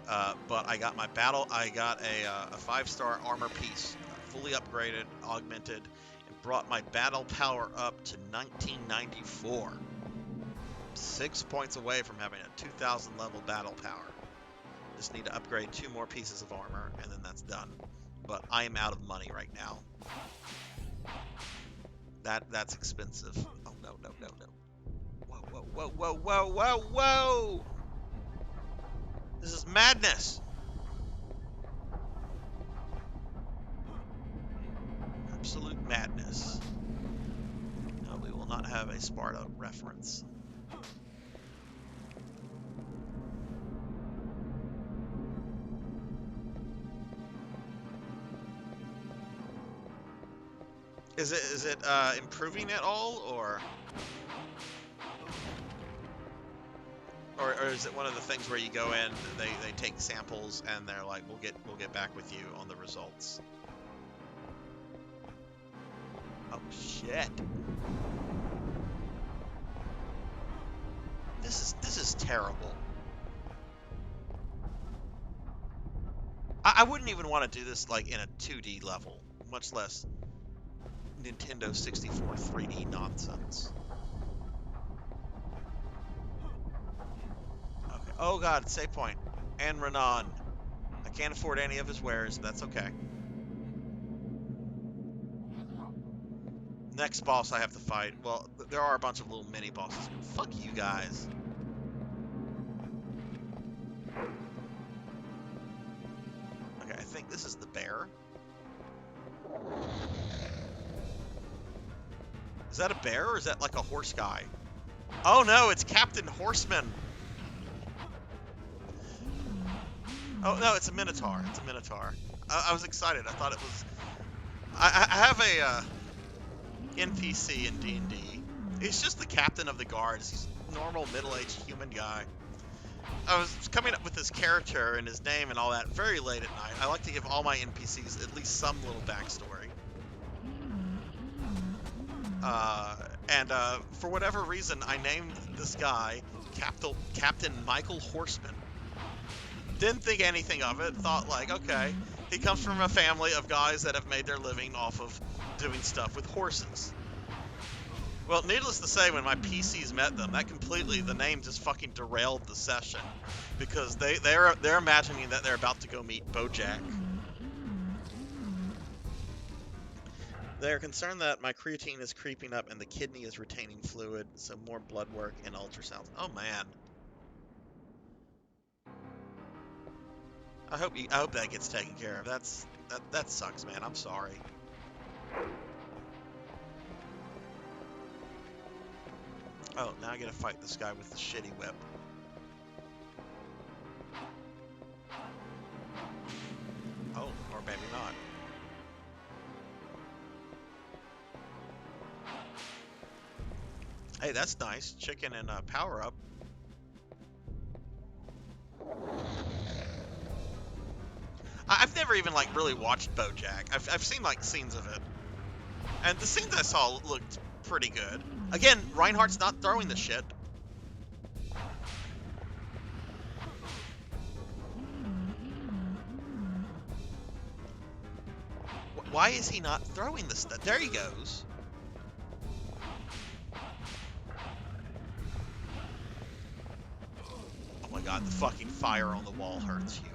but I got my battle. I got a 5-star armor piece, fully upgraded, augmented, and brought my battle power up to 1994. 6 points away from having a 2000 level battle power. Just need to upgrade 2 more pieces of armor, and then that's done. But I am out of money right now. That's expensive. Oh no. Whoa. This is madness. Absolute madness. No, we will not have a Sparta reference. Is it improving at all, or is it one of the things where you go in, they take samples and they're like, we'll get back with you on the results? Oh shit! This is terrible. I wouldn't even want to do this like in a 2D level, much less Nintendo 64 3D nonsense. Okay. Oh god, save point. And Renan. I can't afford any of his wares. That's okay. Next boss I have to fight. Well, there are a bunch of little mini bosses. Fuck you guys. Okay, I think this is the bear. Is that a bear, or is that like a horse guy? Oh no, it's Captain Horseman. Oh no, it's a Minotaur. It's a Minotaur. I was excited. I thought it was... I have a NPC in D&D. He's just the captain of the guards. He's a normal middle-aged human guy. I was coming up with his character and his name and all that very late at night. I like to give all my NPCs at least some little backstory. And for whatever reason, I named this guy Captain Michael Horseman. Didn't think anything of it. Thought like, okay, he comes from a family of guys that have made their living off of doing stuff with horses. Well, needless to say, when my PCs met them, the name just fucking derailed the session, because they're imagining that they're about to go meet Bojack. They're concerned that my creatine is creeping up and the kidney is retaining fluid, so more blood work and ultrasounds. Oh man. I hope that gets taken care of. That sucks, man. I'm sorry. Oh, now I gotta fight this guy with the shitty whip. Oh, or maybe not. Hey, that's nice. Chicken and power up. I've never even like really watched BoJack. I've seen like scenes of it, and the scenes I saw looked pretty good. Again, Reinhardt's not throwing the shit. Why is he not throwing the stuff? There he goes. Oh my god, the fucking fire on the wall hurts you.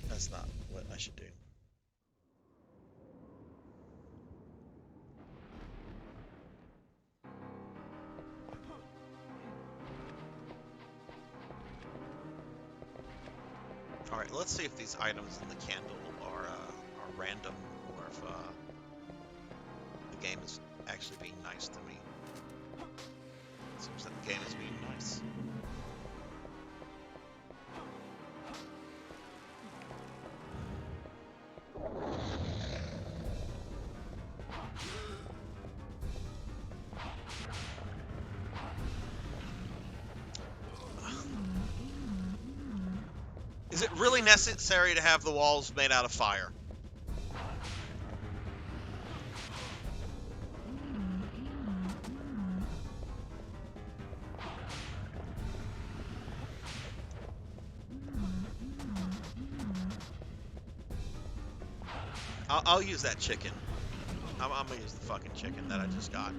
That's not what I should do. All right, let's see if these items in the candle are random, or if the game is actually being nice to me. It seems that the game is being nice. Is it really necessary to have the walls made out of fire? I'll use that chicken. I'm gonna use the fucking chicken that I just got.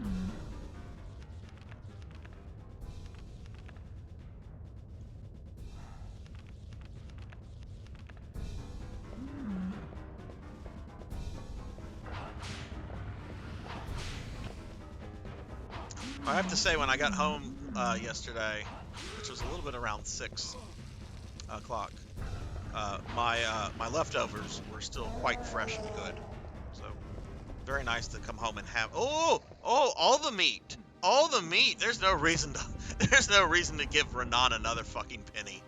I have to say, when I got home yesterday, which was a little bit around 6 o'clock, my leftovers were still quite fresh and good. So very nice to come home and have. Oh, all the meat, all the meat. There's no reason to give Renan another fucking penny.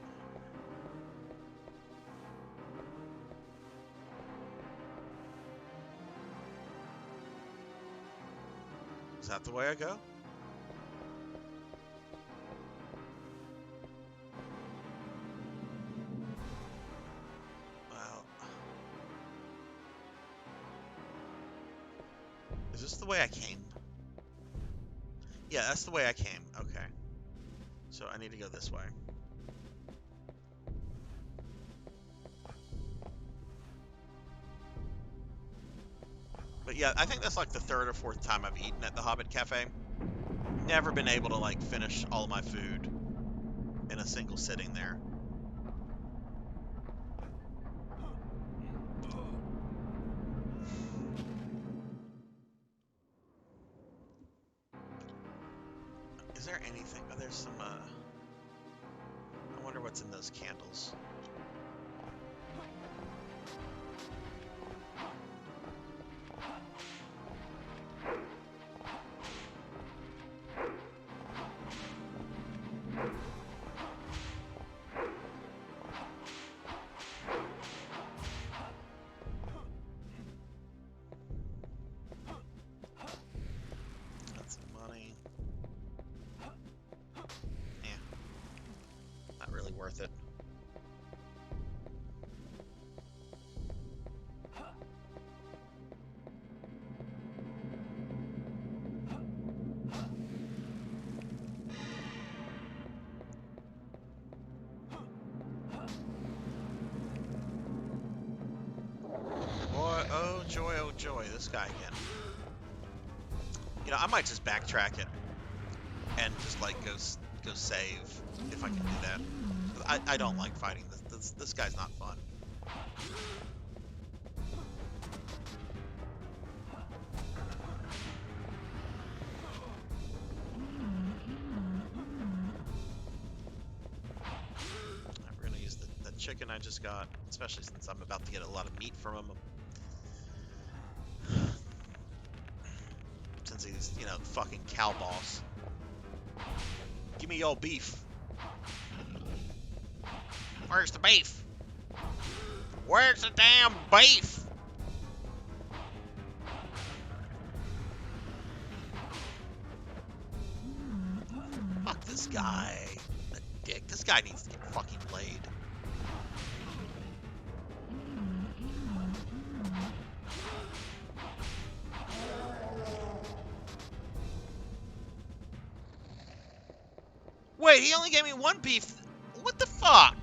Is that the way I go? Is this the way I came? Yeah, that's the way I came. Okay. So I need to go this way. But yeah, I think that's like the 3rd or 4th time I've eaten at the Hobbit Cafe. Never been able to like finish all of my food in a single sitting there. Is there anything? Oh, there's some, I wonder what's in those candles. worth it. Boy, oh joy, this guy again. You know, I might just backtrack it and just like go save if I can do that. I don't like fighting this guy's not fun. We're gonna use the chicken I just got, especially since I'm about to get a lot of meat from him. Since he's, you know, fucking cow boss. Give me your beef. Where's the beef? Where's the damn beef? Fuck this guy. The dick. This guy needs to get fucking laid. Wait, he only gave me one beef. What the fuck?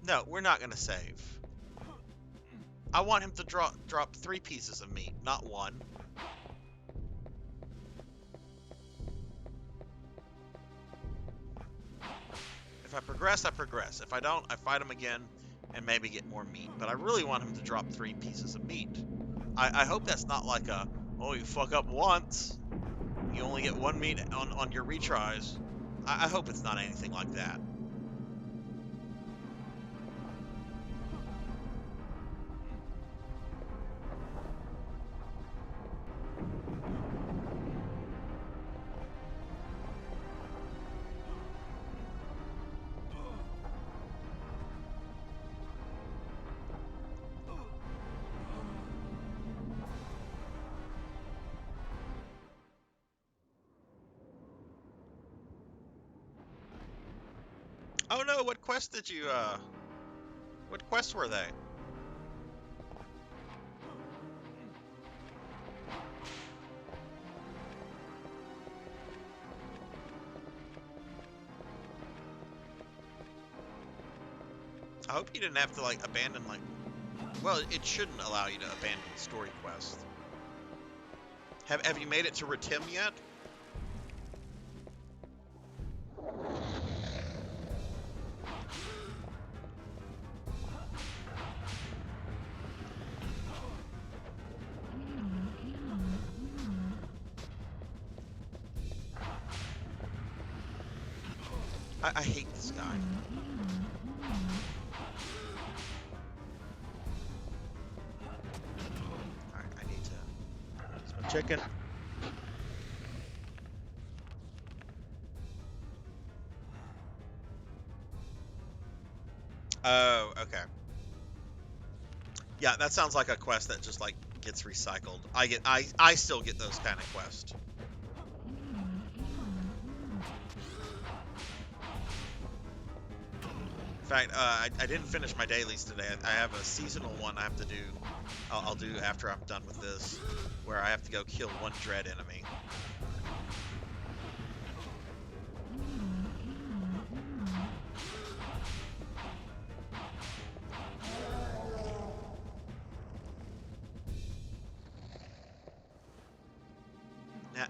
No, we're not gonna save. I want him to drop 3 pieces of meat, not 1. If I progress, I progress. If I don't, I fight him again and maybe get more meat. But I really want him to drop 3 pieces of meat. I hope that's not like a, oh, you fuck up once, you only get 1 meat on your retries. I hope it's not anything like that. Oh no, what quest did you, what quests were they? I hope you didn't have to, like, abandon, like, well, it shouldn't allow you to abandon story quests. Have you made it to Ritim yet? I hate this guy. Alright, I need to use my chicken. Oh, okay. Yeah, that sounds like a quest that just, like, gets recycled. I still get those kind of quests. In fact, I didn't finish my dailies today. I have a seasonal one I have to do. I'll do after I'm done with this, where I have to go kill 1 dread enemy.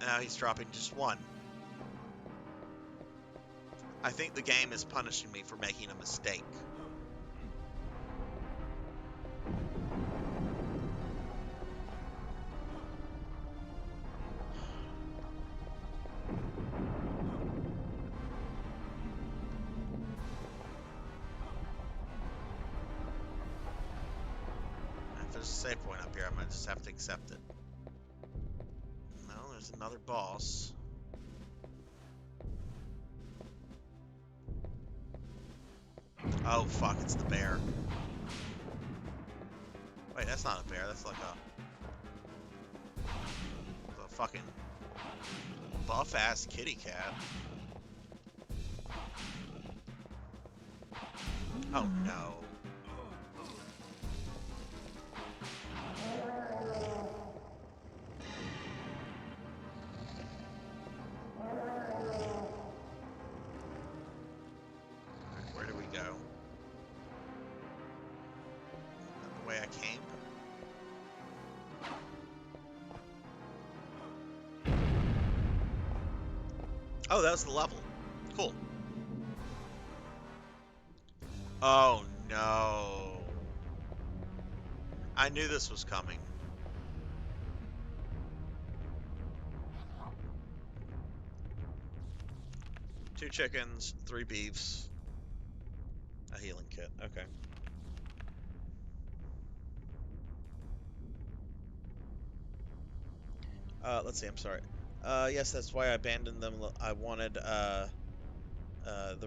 Now he's dropping just 1. I think the game is punishing me for making a mistake. there's a save point up here. I might just have to accept it. No, there's another boss. Oh, fuck, it's the bear. Wait, that's not a bear. That's like a fucking buff-ass kitty cat. Oh, no. Where do we go? Not the way I came? Oh, that was the level. Cool. Oh, no. I knew this was coming. Two chickens, 3 beefs, a healing kit. Okay. Let's see, I'm sorry. Yes, that's why I abandoned them. I wanted, the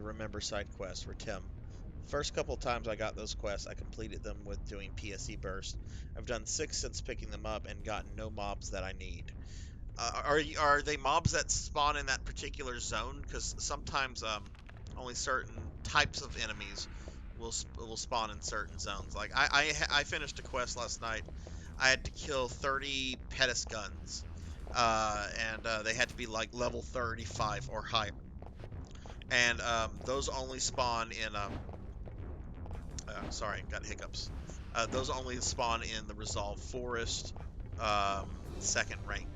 Remember side quest for Tim. First couple times I got those quests, I completed them with doing PSE burst. I've done 6 since picking them up and gotten no mobs that I need. Are they mobs that spawn in that particular zone? Because sometimes only certain types of enemies will spawn in certain zones. Like I finished a quest last night. I had to kill 30 Pettis guns, and they had to be like level 35 or higher. And those only spawn in sorry, got hiccups. Those only spawn in the Resolve Forest, 2nd rank.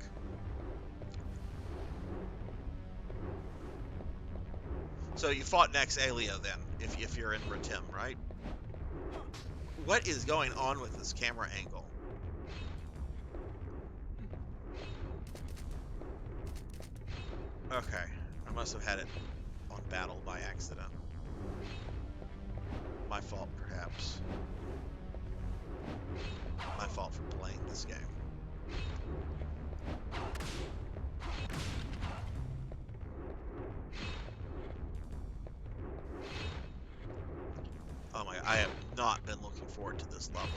So you fought next Alio then, if you're in Ratim, right? What is going on with this camera angle? Okay, I must have had it on battle by accident. My fault, perhaps. My fault for playing this game. Oh my, I have not been looking forward to this level.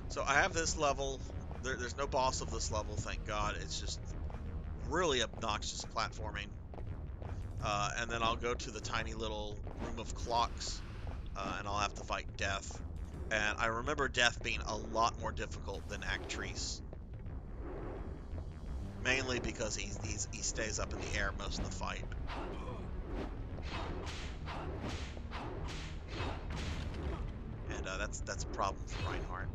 So I have this level. There's no boss of this level, thank God. It's just really obnoxious platforming. And then I'll go to the tiny little room of clocks, and I'll have to fight Death. And I remember Death being a lot more difficult than Actrice. Mainly because he stays up in the air most of the fight. And that's a problem for Reinhardt.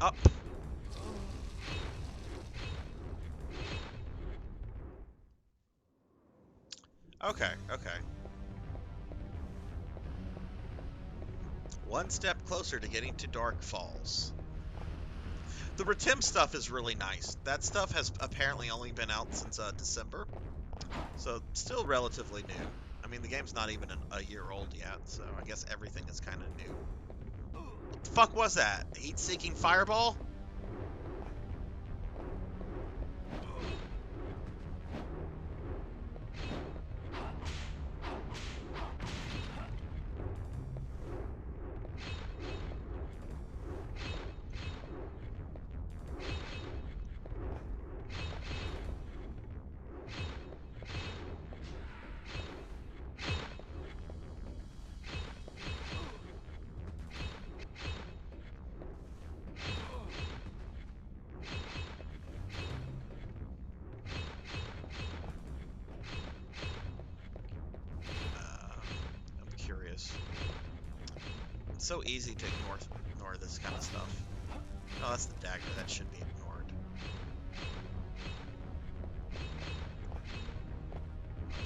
Up. Okay, okay. One step closer to getting to Dark Falls. The Ratim stuff is really nice. That stuff has apparently only been out since December. So, still relatively new. I mean, the game's not even a year old yet, so I guess everything is kind of new. What the fuck was that? Heat-seeking fireball? It's so easy to ignore this kind of stuff. Oh, that's the dagger. That should be ignored.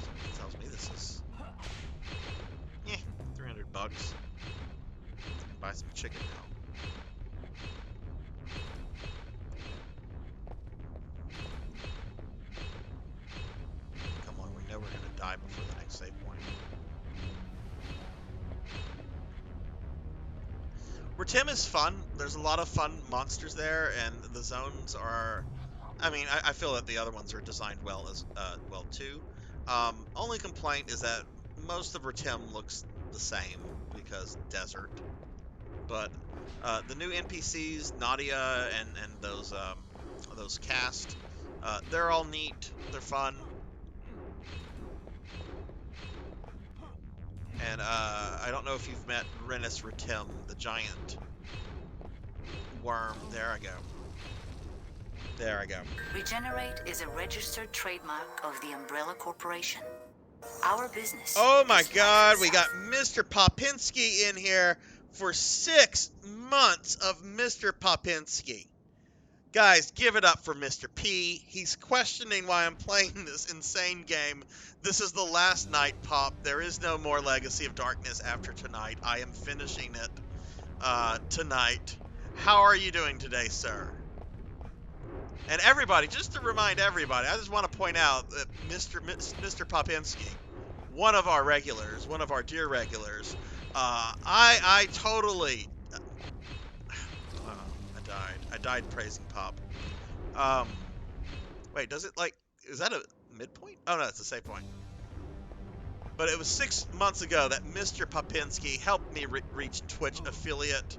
Something tells me this is... $300. Buy some chicken now. save point. Retim is fun. There's a lot of fun monsters there, and the zones are... I mean, I feel that the other ones are designed well as well too. Only complaint is that most of Retim looks the same because desert. But the new NPCs, Nadia and those cast, they're all neat. They're fun. And I don't know if you've met Renus Retim, the giant worm. There I go. There I go. Regenerate is a registered trademark of the Umbrella Corporation. Our business. Oh my God, we got Mr. Popinski in here for 6 months of Mr. Popinski. Guys, give it up for Mr. P. He's questioning why I'm playing this insane game. This is the last night, Pop. There is no more Legacy of Darkness after tonight. I am finishing it tonight. How are you doing today, sir? And everybody, just to remind everybody, I just want to point out that Mr. Popinski, one of our regulars, one of our dear regulars, I totally... I died praising Pop. Wait, does it, like, is that a midpoint? Oh, no, it's a save point. But it was 6 months ago that Mr. Popinski helped me reach Twitch affiliate.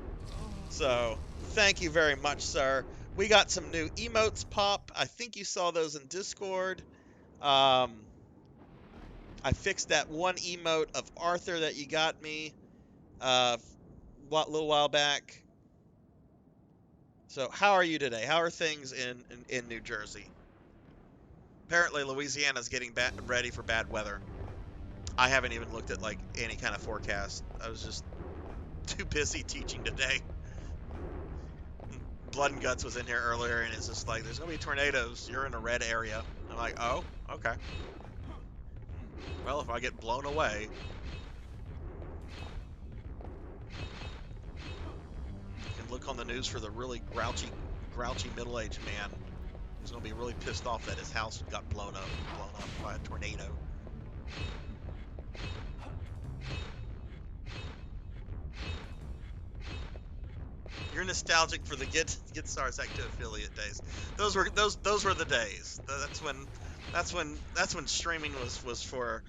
So, thank you very much, sir. We got some new emotes, Pop. I think you saw those in Discord. I fixed that one emote of Arthur that you got me a little while back. So, how are you today? How are things in New Jersey? Apparently, Louisiana's getting ready for bad weather. I haven't even looked at, like, any kind of forecast. I was just too busy teaching today. Blood and Guts was in here earlier, and it's just like, there's going to be tornadoes. You're in a red area. I'm like, oh, okay. Well, if I get blown away... You can look on the news for the really grouchy middle-aged man who's going to be really pissed off that his house got blown up by a tornado. You're nostalgic for the get Sarzac to affiliate days. Those were the days. That's when streaming was for,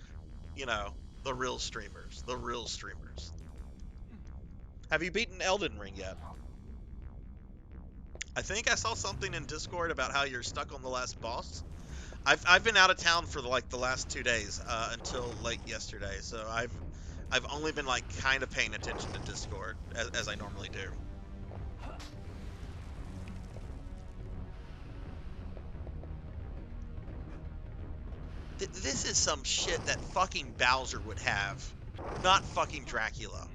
you know, the real streamers. The real streamers. Have you beaten Elden Ring yet? I think I saw something in Discord about how you're stuck on the last boss. I've been out of town for the last 2 days until late yesterday, so I've only been like kind of paying attention to Discord as I normally do. This is some shit that fucking Bowser would have, not fucking Dracula.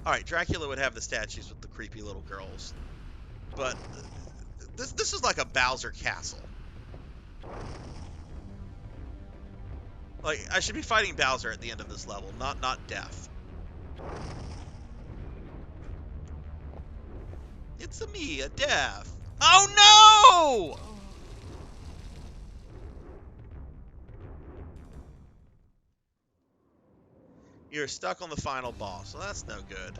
Alright, Dracula would have the statues with the creepy little girls. But this is like a Bowser castle. Like, I should be fighting Bowser at the end of this level, not Death. It's a Death. Oh no! You're stuck on the final boss. Well, that's no good.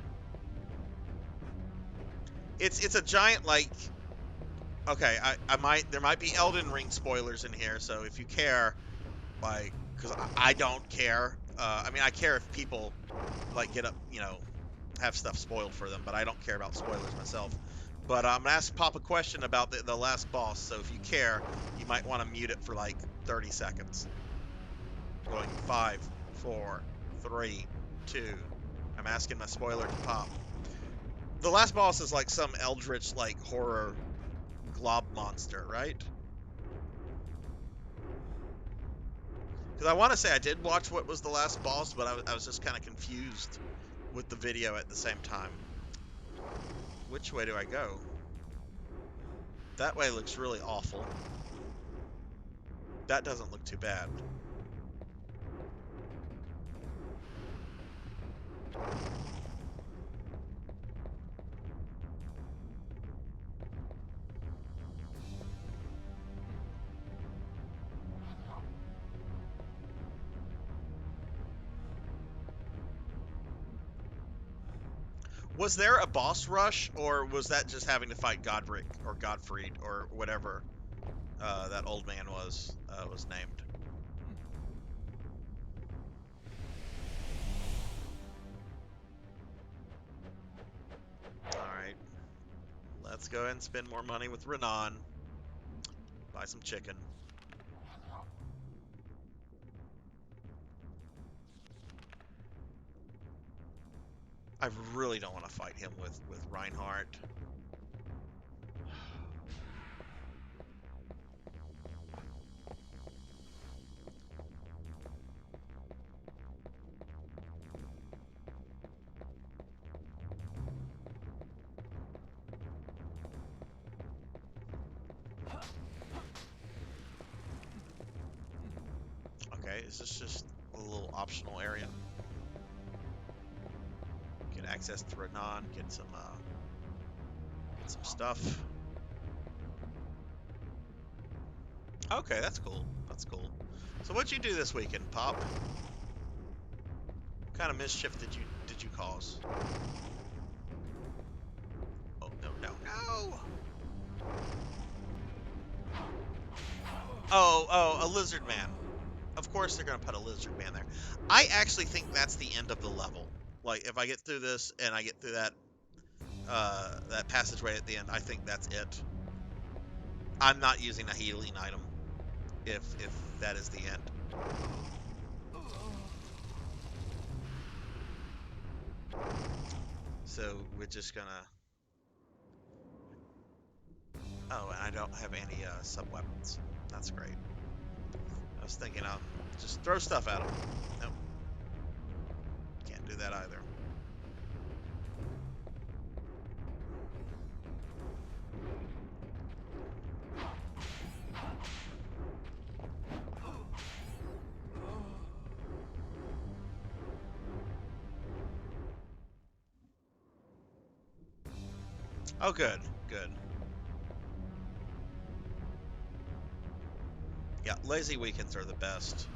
It's a giant, like... Okay, there might be Elden Ring spoilers in here, so if you care, like... Because I don't care. I mean, I care if people, like, get up, you know, have stuff spoiled for them, but I don't care about spoilers myself. But I'm going to ask Pop a question about the last boss, so if you care, you might want to mute it for, like, 30 seconds. Going 5, 4, 3, 2. I'm asking my spoiler to Pop. The last boss is like some eldritch, like, horror glob monster, right? Because I want to say I did watch what was the last boss, but I was just kind of confused with the video at the same time. Which way do I go? That way looks really awful. That doesn't look too bad. Was there a boss rush, or was that just having to fight Godric or Godfried or whatever that old man was named? All right, let's go ahead and spend more money with Renan. Buy some chicken. I really don't want to fight him with Reinhardt. Okay, is this just a little optional area? Get access to Renan, get some stuff. Okay, that's cool. That's cool. So what'd you do this weekend, Pop? What kind of mischief did you cause? Oh no no no! Oh, a lizard man. Of course they're gonna put a lizard man there. I actually think that's the end of the level. Like if I get through this and I get through that passageway at the end, I think that's it. I'm not using a healing item if that is the end. So we're just gonna. Oh, and I don't have any sub weapons. That's great. I was thinking I'll just throw stuff at him. Nope. Can't do that either. Oh, good, good. Yeah, lazy weekends are the best.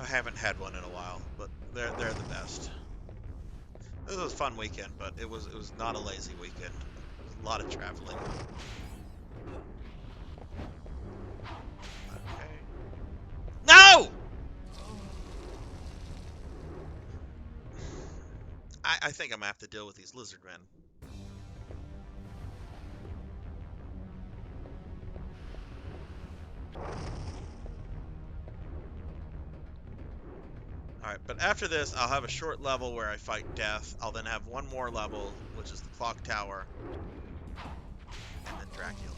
I haven't had one in a while, but they're the best. This was a fun weekend, but it was not a lazy weekend. A lot of traveling. Okay. No! I think I'm gonna have to deal with these lizard men. Alright, but after this, I'll have a short level where I fight death. I'll then have one more level, which is the clock tower. And then Dracula.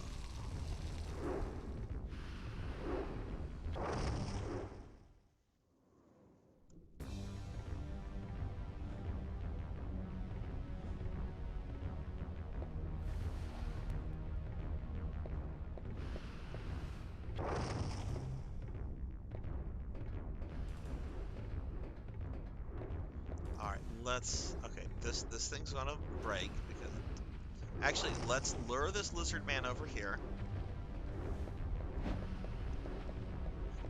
Okay, this thing's gonna break because actually let's lure this lizard man over here.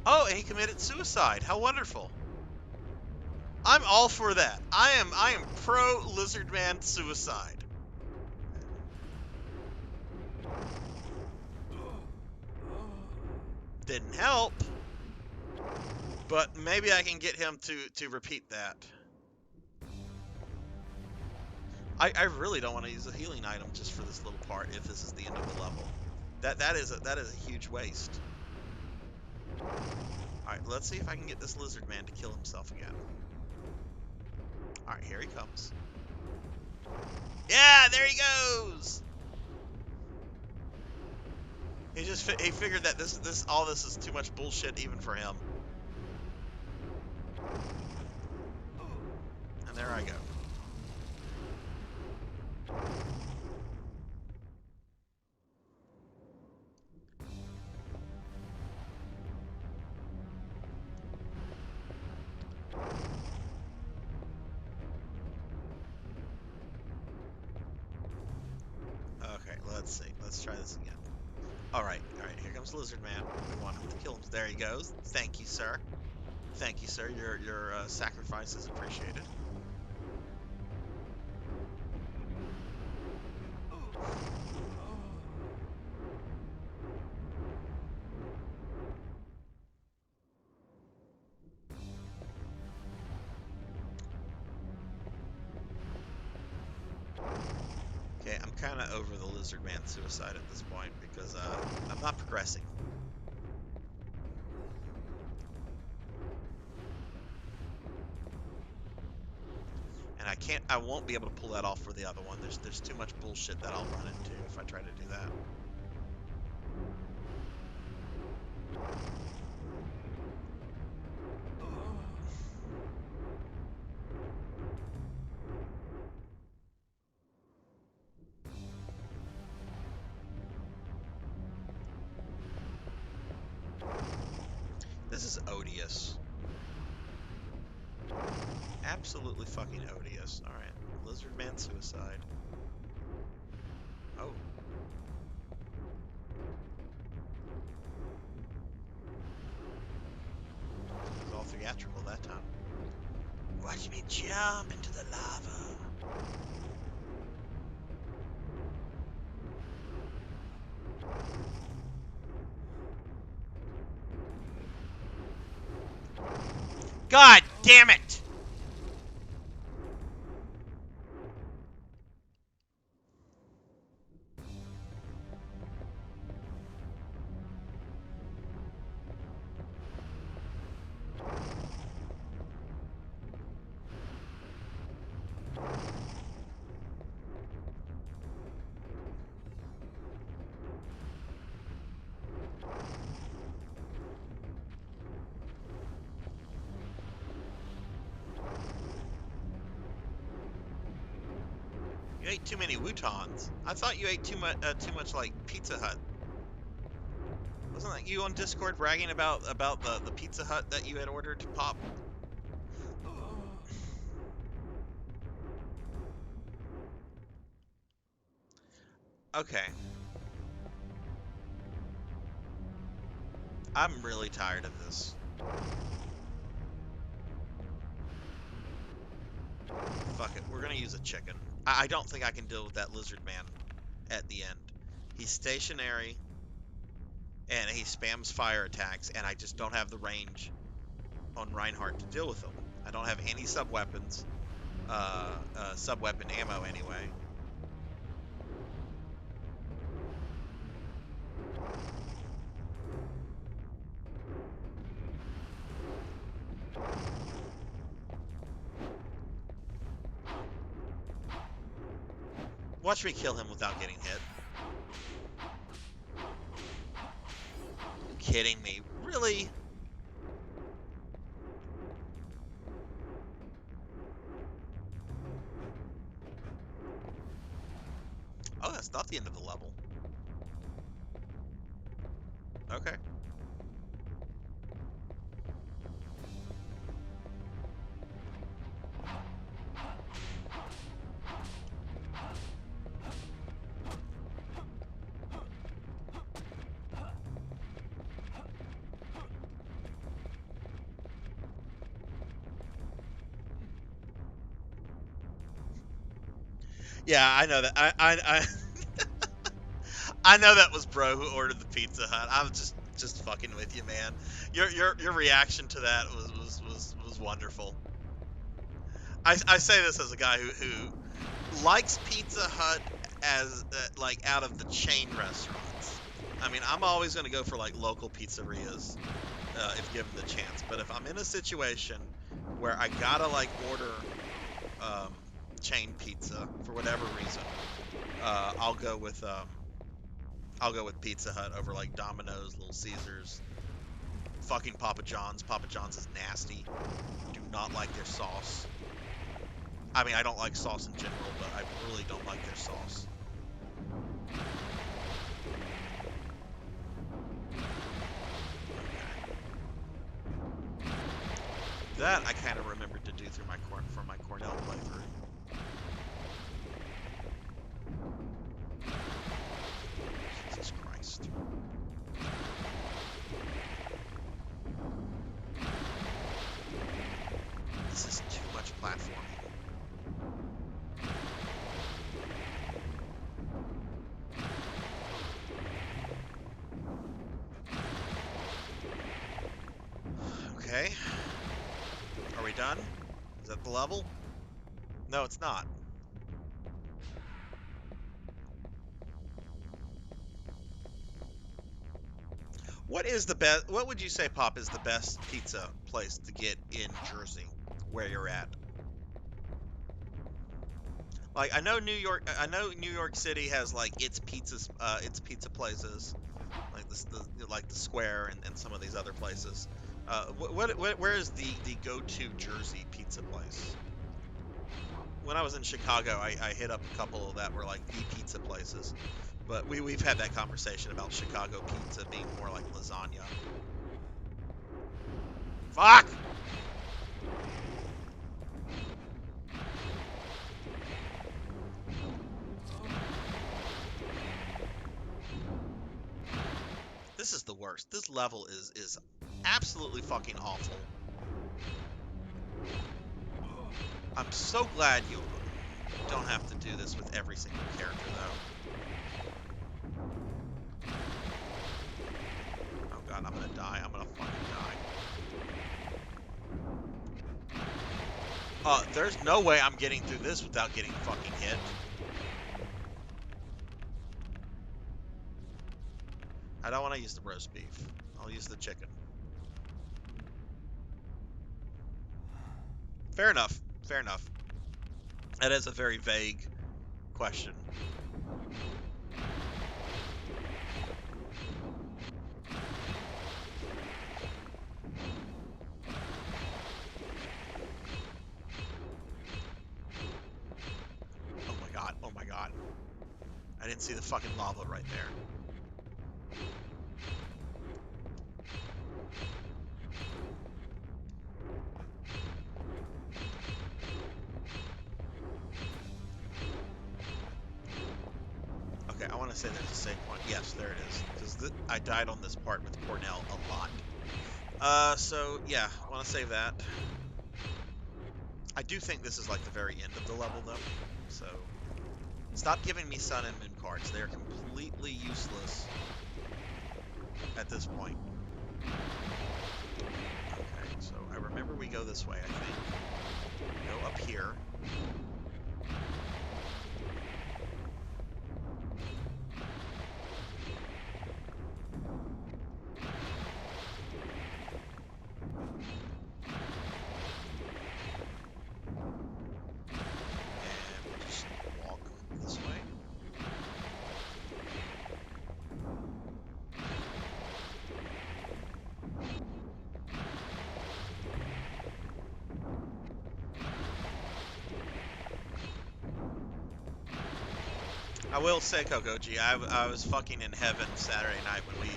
Oh, and he committed suicide. How wonderful. I'm all for that. I am pro lizard man suicide. Didn't help. But maybe I can get him to repeat that. I really don't want to use a healing item just for this little part if this is the end of the level. That is a huge waste. Alright, let's see if I can get this lizard man to kill himself again. Alright, here he comes. Yeah, there he goes! He figured that all this is too much bullshit even for him. And there I go. Okay, let's see. Let's try this again. Alright, here comes Lizard Man. We want him to kill him. There he goes. Thank you, sir. Thank you, sir. Your sacrifice is appreciated. of over the lizard man suicide at this point because I'm not progressing. And I won't be able to pull that off for the other one. There's too much bullshit that I'll run into if I try to do that. This is odious. Absolutely fucking odious. Alright. Lizard man suicide. Oh. It was all theatrical that time. Watch me jump into the lava. God damn it! You ate too many woutons. I thought you ate too much like Pizza Hut. Wasn't that you on Discord bragging about the Pizza Hut that you had ordered to pop? Okay. I'm really tired of this. Fuck it, we're gonna use a chicken. I don't think I can deal with that lizard man at the end. He's stationary, and he spams fire attacks, and I just don't have the range on Reinhardt to deal with him. I don't have any sub-weapons, sub-weapon ammo anyway. Watch me kill him without getting hit. You kidding me? Really? Oh, that's not the end of the level. Okay. Yeah, I know that. I I know that was bro who ordered the Pizza Hut. I was just fucking with you, man. Your reaction to that was wonderful. I say this as a guy who likes Pizza Hut as like out of the chain restaurants. I mean, I'm always gonna go for like local pizzerias if given the chance. But if I'm in a situation where I gotta like order chain pizza for whatever reason, I'll go with Pizza Hut over like Domino's, Little Caesars, fucking Papa John's. Papa John's is nasty. Do not like their sauce. I mean, I don't like sauce in general, but I really don't like their sauce. That I kind of remembered to do through my Cornell playthrough. Jesus Christ. This is too much platforming. Okay. Are we done? Is that the level? No, it's not. What is the best? What would you say, Pop, is the best pizza place to get in Jersey, where you're at? Like, I know New York City has like its pizza places, like like the Square and some of these other places. Where is the go-to Jersey pizza place? When I was in Chicago, I hit up a couple that were like the pizza places, but we've had that conversation about Chicago pizza being more like lasagna. Fuck! This is the worst. This level is absolutely fucking awful. I'm so glad you don't have to do this with every single character, though. Oh god, I'm gonna die. I'm gonna fucking die. There's no way I'm getting through this without getting fucking hit. I don't want to use the roast beef. I'll use the chicken. Fair enough. Fair enough. That is a very vague question. Oh my god. Oh my god. I didn't see the fucking lava right there. Okay, I want to say there's a save point. Yes, there it is. Because I died on this part with Cornell a lot. So, yeah, I want to save that. I do think this is like the very end of the level, though. So, stop giving me Sun and Moon cards. They are completely useless at this point. Okay, so I remember we go this way, I think. Go up here. I will say, Kokoji, I was fucking in heaven Saturday night when we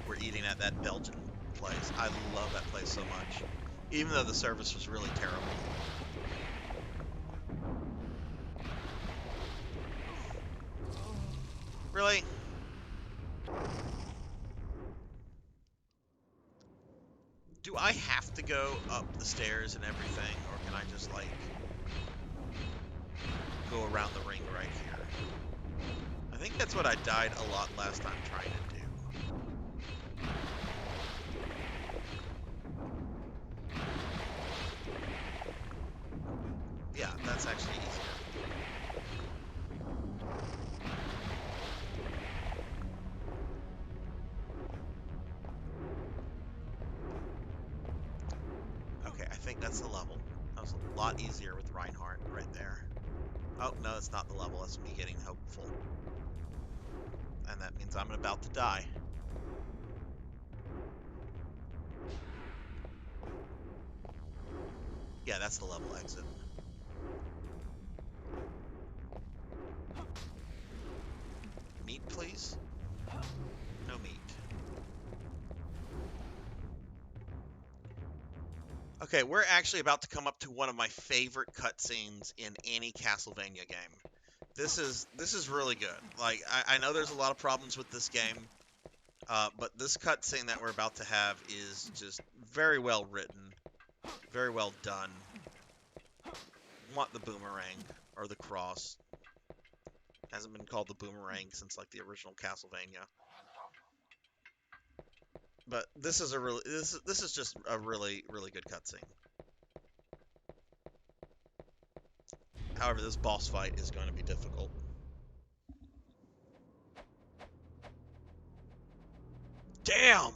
were eating at that Belgian place. I love that place so much. Even though the service was really terrible. Really? Do I have to go up the stairs and everything, or can I just, like, go around the ring right here? I think that's what I died a lot last time trying to do. Yeah, that's actually easier. Okay, I think that's the level. That was a lot easier with Reinhardt right there. Oh, no, that's not the level. That's me getting hopeful. And that means I'm about to die. Yeah, that's the level exit. Meat, please? No meat. Okay, we're actually about to come up to one of my favorite cutscenes in any Castlevania game. This is really good. Like, I know there's a lot of problems with this game, but this cutscene that we're about to have is just very well written, very well done. Want the boomerang, or the cross. Hasn't been called the boomerang since, like, the original Castlevania. But this is this is just a really good cutscene. However, this boss fight is going to be difficult. Damn!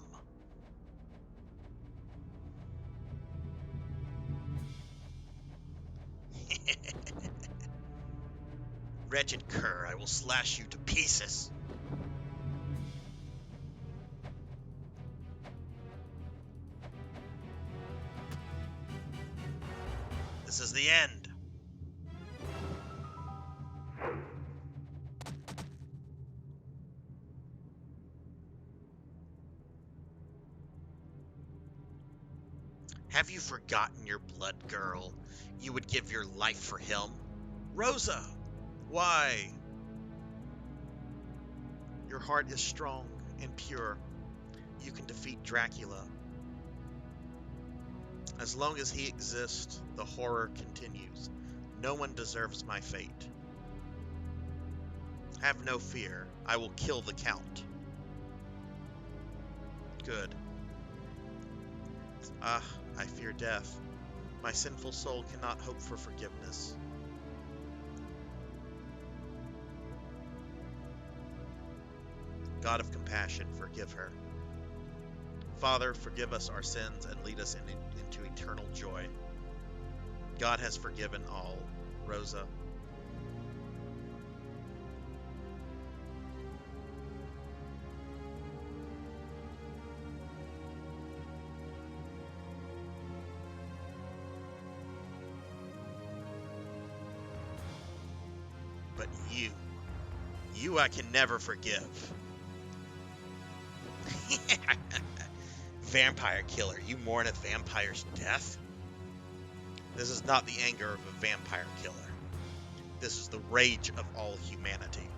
Wretched cur, I will slash you to pieces. This is the end. Have you forgotten your blood, girl? You would give your life for him? Rosa! Why? Your heart is strong and pure. You can defeat Dracula. As long as he exists, the horror continues. No one deserves my fate. Have no fear. I will kill the Count. Good. Ah, I fear death. My sinful soul cannot hope for forgiveness. God of compassion, forgive her. Father, forgive us our sins and lead us into eternal joy. God has forgiven all. Rosa. But you I can never forgive. Vampire killer, you mourn a vampire's death? This is not the anger of a vampire killer. This is the rage of all humanity.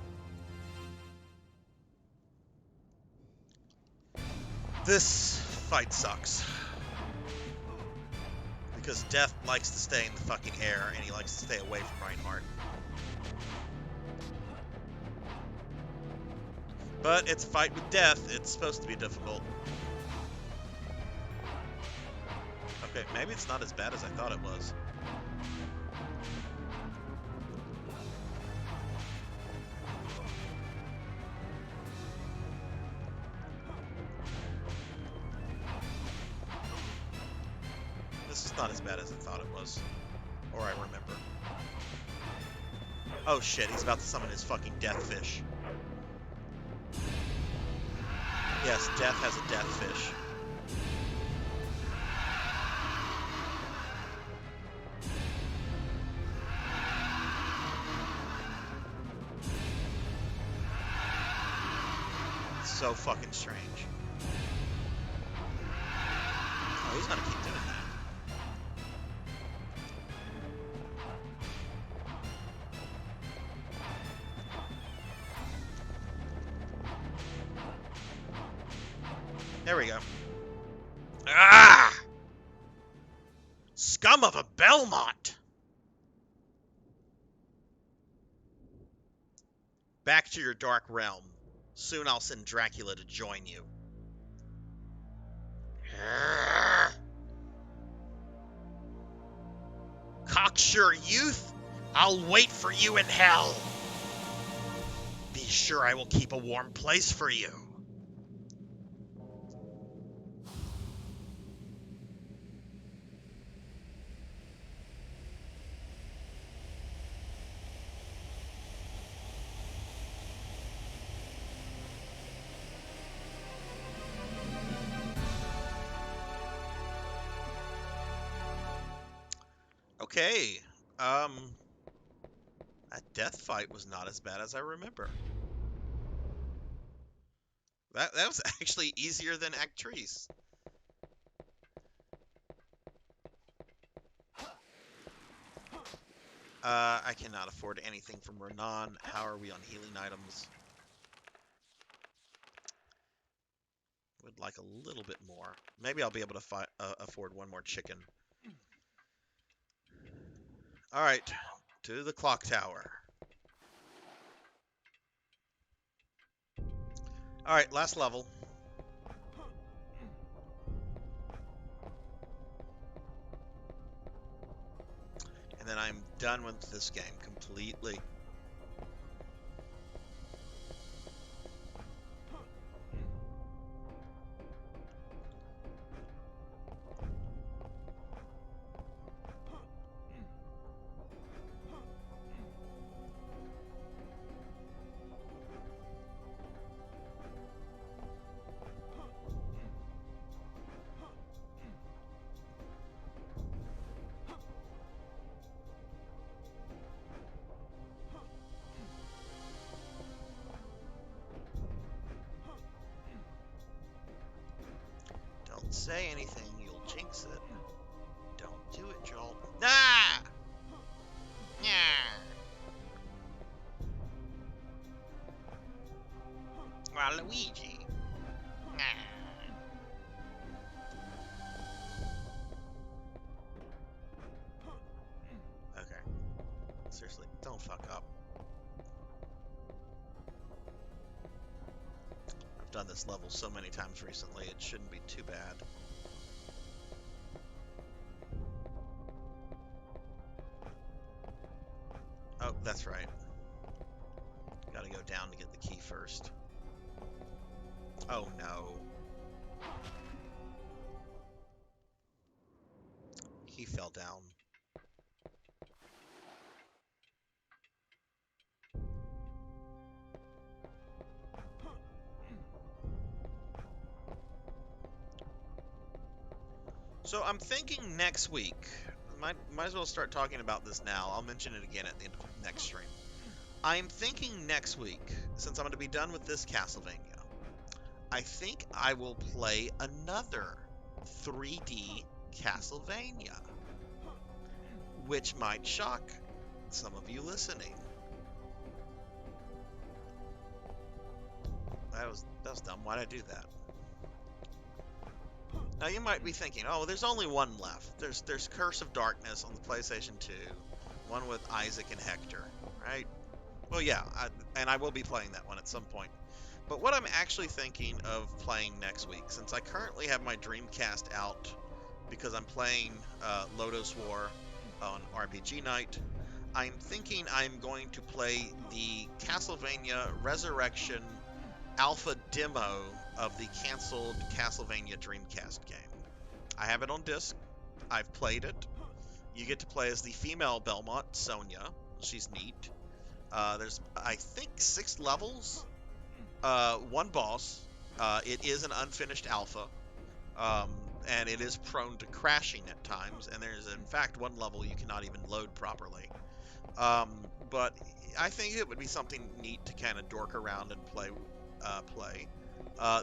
This fight sucks. Because Death likes to stay in the fucking air, and he likes to stay away from Reinhardt. But it's a fight with Death. It's supposed to be difficult. Okay, maybe it's not as bad as I thought it was. This is not as bad as I thought it was. Or I remember. Oh shit, he's about to summon his fucking death fish. Yes, Death has a death fish. So fucking strange. Oh, he's gonna keep doing that. There we go. Ah! Scum of a Belmont! Back to your dark realm. Soon I'll send Dracula to join you. Cocksure youth, I'll wait for you in hell. Be sure I will keep a warm place for you. Okay, that death fight was not as bad as I remember. That was actually easier than Actrice. I cannot afford anything from Renan. How are we on healing items? Would like a little bit more. Maybe I'll be able to afford one more chicken. Alright, to the clock tower. Alright, last level. And then I'm done with this game completely. say anything, you'll jinx it. Don't do it, Joel. Nah! Yeah. Waluigi. Nah. Okay. Seriously, don't fuck up. I've done this level so many times recently, it shouldn't be too bad. Oh, that's right. Gotta go down to get the key first. Oh no. He fell down. So I'm thinking next week, might as well start talking about this now. I'll mention it again at the end of next stream. I'm thinking next week, since I'm going to be done with this Castlevania, I think I will play another 3D Castlevania, which might shock some of you listening. That was dumb. Why did I do that? Now you might be thinking, oh, there's only one left. There's Curse of Darkness on the PlayStation 2, one with Isaac and Hector, right? Well, yeah, and I will be playing that one at some point. But what I'm actually thinking of playing next week, since I currently have my Dreamcast out because I'm playing Lotus War on RPG Night, I'm thinking I'm going to play the Castlevania Resurrection alpha demo of the canceled Castlevania Dreamcast game. I have it on disc. I've played it. You get to play as the female Belmont, Sonia. She's neat. There's, I think, 6 levels. 1 boss. It is an unfinished alpha. And it is prone to crashing at times. And there's, in fact, 1 level you cannot even load properly. But I think it would be something neat to kind of dork around and play.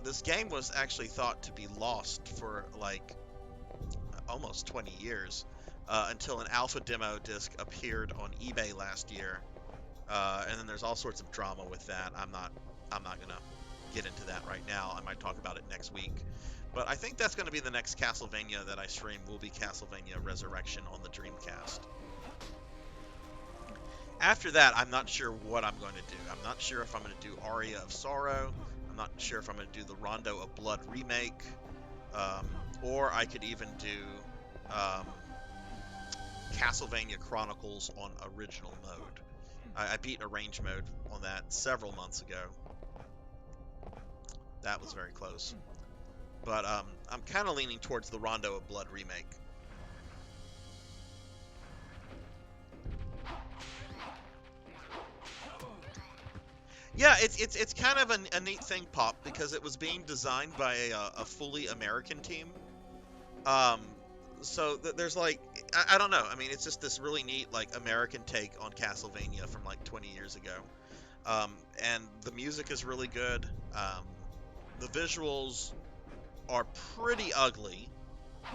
This game was actually thought to be lost for like almost 20 years until an alpha demo disc appeared on eBay last year, and then there's all sorts of drama with that. I'm not gonna get into that right now. I might talk about it next week, but I think that's going to be the next Castlevania that I stream. Will be Castlevania Resurrection on the Dreamcast. After that, I'm not sure what I'm going to do. I'm not sure if I'm going to do Aria of Sorrow. I'm not sure if I'm going to do the Rondo of Blood remake. Or I could even do Castlevania Chronicles on original mode. I beat arrange mode on that several months ago. That was very close. But I'm kind of leaning towards the Rondo of Blood remake. Yeah, it's kind of a neat thing, Pop, because it was being designed by a fully American team. So there's like, I don't know. I mean, it's just this really neat like American take on Castlevania from like 20 years ago. And the music is really good. The visuals are pretty ugly,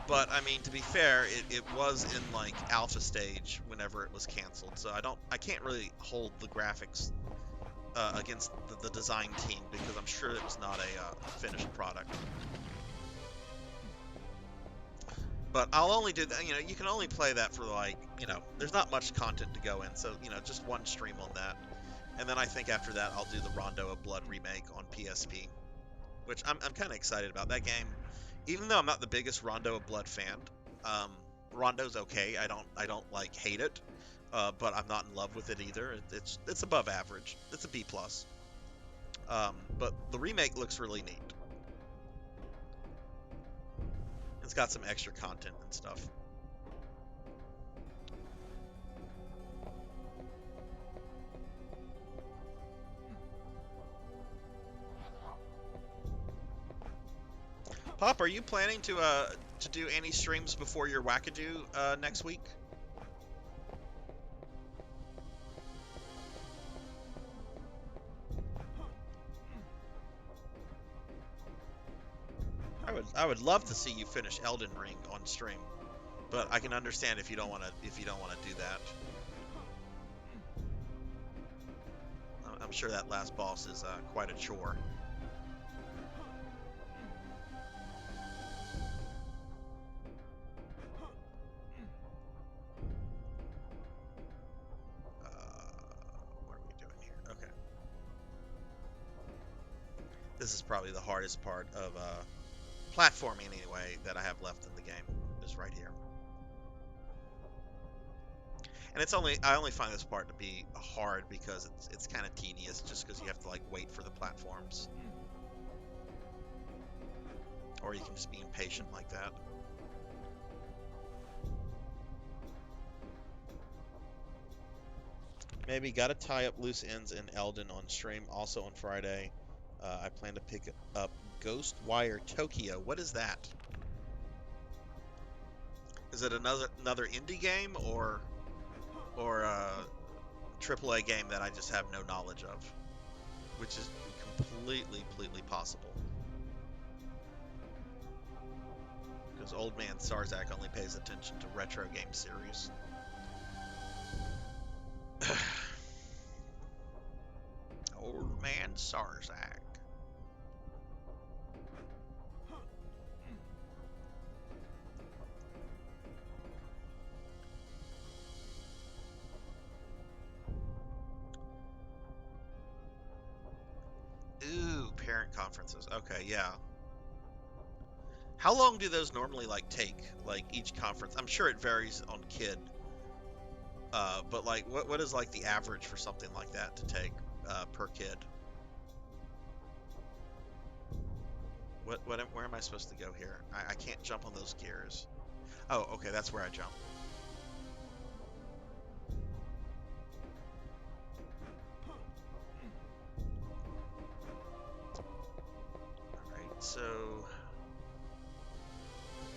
but I mean, to be fair, it was in like alpha stage whenever it was canceled. So I can't really hold the graphics against the design team because I'm sure it was not a finished product. But I'll only do that, you can only play that for like, there's not much content to go in, so, just one stream on that. And then I think after that I'll do the Rondo of Blood remake on PSP, which I'm kind of excited about that game. Even though I'm not the biggest Rondo of Blood fan, Rondo's okay. I don't like hate it. But I'm not in love with it either. It's above average. It's a B+. But the remake looks really neat. It's got some extra content and stuff. Pop, are you planning to do any streams before your Wackadoo next week? I would love to see you finish Elden Ring on stream, but I can understand if you don't want to do that. I'm sure that last boss is quite a chore. What are we doing here? Okay. This is probably the hardest part of platforming anyway that I have left in the game, is right here. And I only find this part to be hard because it's kind of tedious, just because you have to like wait for the platforms, or you can just be impatient like that. Maybe gotta tie up loose ends in Elden on stream. Also on Friday, I plan to pick up Ghostwire Tokyo. What is that? Is it another indie game or a AAA game that I just have no knowledge of, which is completely possible. Because old man Sarzac only pays attention to retro game series. Old man Sarzac. Ooh, parent conferences. Okay, yeah. How long do those normally like take? Like each conference? I'm sure it varies on kid. But like, what is like the average for something like that to take per kid? Where am I supposed to go here? I can't jump on those gears. Oh, okay, that's where I jump. Alright, so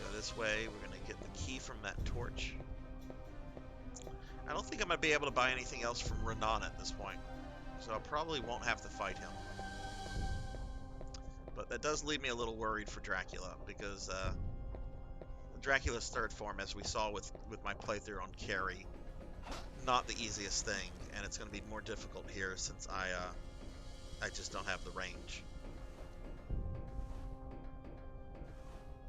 go this way. We're gonna get the key from that torch. I don't think I'm gonna be able to buy anything else from Renan at this point, so I probably won't have to fight him. But that does leave me a little worried for Dracula, because Dracula's third form, as we saw with my playthrough on Carrie, not the easiest thing, and it's going to be more difficult here since I just don't have the range.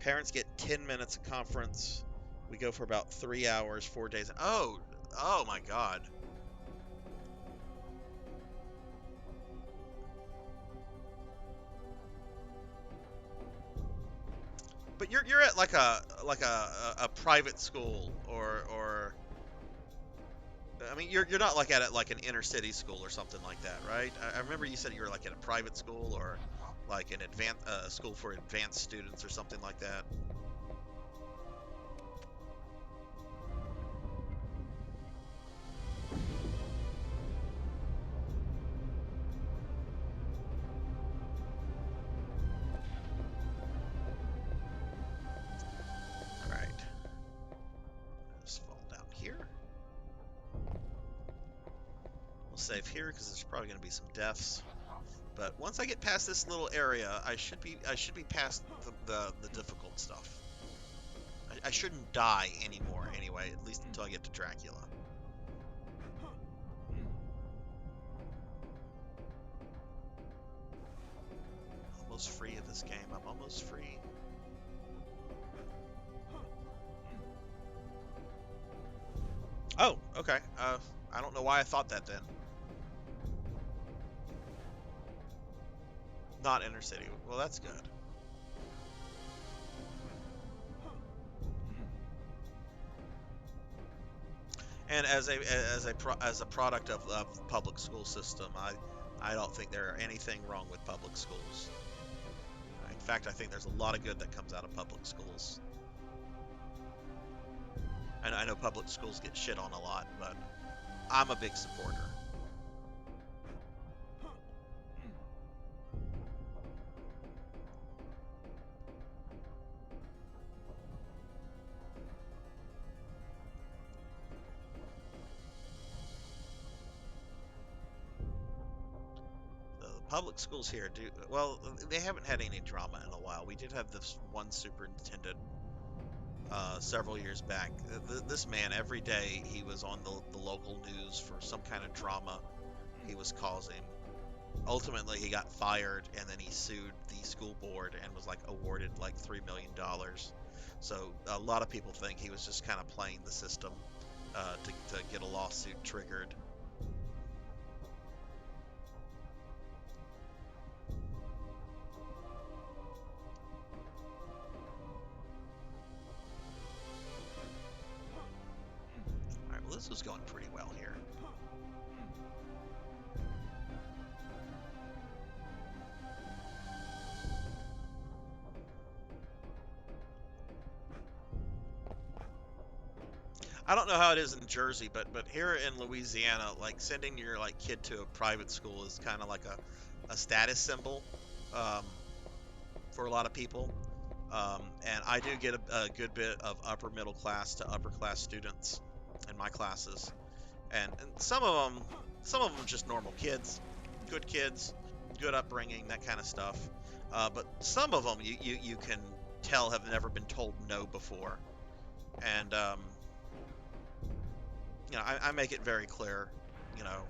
Parents get 10 minutes of conference. We go for about 3 hours, 4 days. Oh my God. But you're at like a private school or I mean you're not like at like an inner city school or something like that, right? I remember you said you were like at a private school or like an advanced school for advanced students or something like that. All right. Just fall down here. We'll save here because there's probably going to be some deaths. But once I get past this little area, I should be past the difficult stuff. I shouldn't die anymore anyway, at least until I get to Dracula. Almost free of this game. I'm almost free. Oh, okay. I don't know why I thought that then. Not inner city. Well, that's good. And as a product of the public school system, I don't think there are anything wrong with public schools. In fact, I think there's a lot of good that comes out of public schools. And I know public schools get shit on a lot, but I'm a big supporter. The Public schools here do well. They haven't had any drama in a while. We did have this one superintendent several years back. This man, every day he was on the local news for some kind of drama he was causing. Ultimately, he got fired, and then he sued the school board and was like awarded like $3 million. So a lot of people think he was just kind of playing the system to get a lawsuit triggered. All right, well, this was going pretty well here. I don't know how it is in Jersey, but here in Louisiana, like sending your like kid to a private school is kind of like a status symbol um, for a lot of people. And I do get a good bit of upper middle class to upper class students in my classes, and some of them just normal kids, good upbringing, that kind of stuff. But some of them you can tell have never been told no before, and I make it very clear, you know,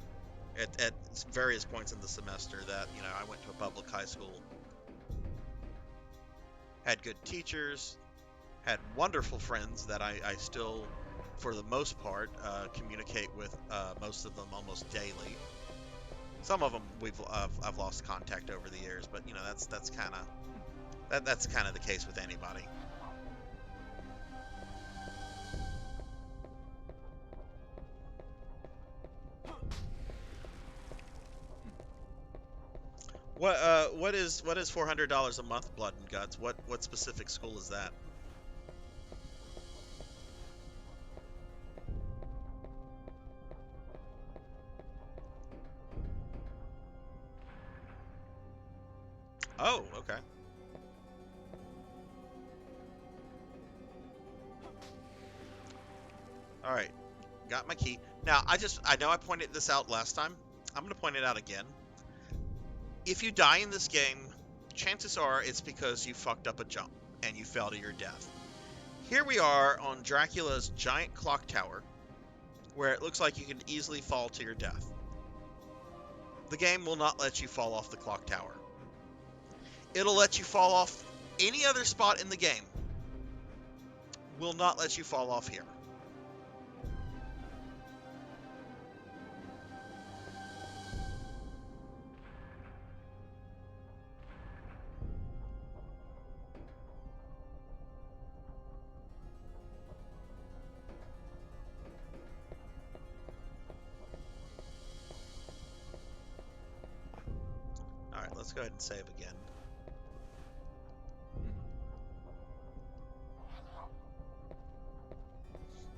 at various points in the semester that I went to a public high school, had good teachers, had wonderful friends that I still, for the most part, communicate with most of them almost daily. Some of them I've lost contact over the years, but that's kind of the case with anybody. What is $400 a month, Blood and Guts? What specific school is that? Oh, okay. All right. Got my key. Now, I know I pointed this out last time. I'm going to point it out again. If you die in this game, chances are it's because you fucked up a jump and you fell to your death. Here we are on Dracula's giant clock tower, where it looks like you can easily fall to your death. The game will not let you fall off the clock tower. It'll let you fall off any other spot in the game. Will not let you fall off here. Alright, let's go ahead and save again.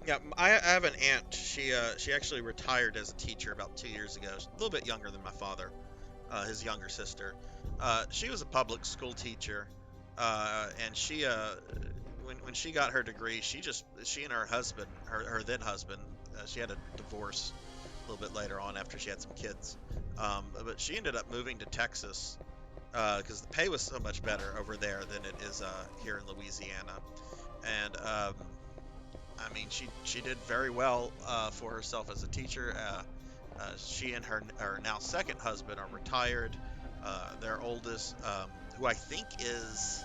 Yeah, I have an aunt. She actually retired as a teacher about 2 years ago. She's a little bit younger than my father, his younger sister. She was a public school teacher, and when she got her degree, she and her husband, her then husband, she had a divorce a little bit later on after she had some kids. But she ended up moving to Texas because the pay was so much better over there than it is here in Louisiana. And I mean, she did very well for herself as a teacher. She and her now second husband are retired. Their oldest, who I think is,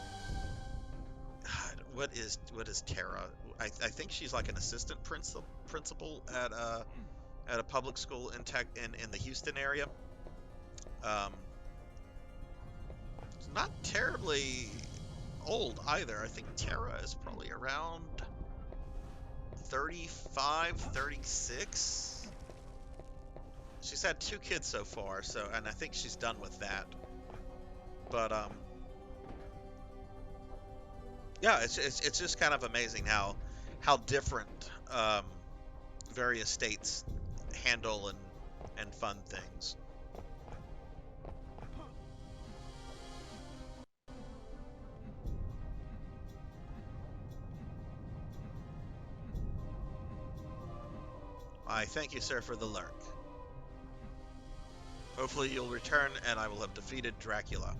what is Tara? I think she's like an assistant principal at a public school in the Houston area. It's not terribly old either. I think Tara is probably around 35, 36. She's had 2 kids so far, and I think she's done with that. But yeah, it's just kind of amazing how different various states handle and fund things. I thank you, sir, for the lurk. Hopefully you'll return and I will have defeated Dracula.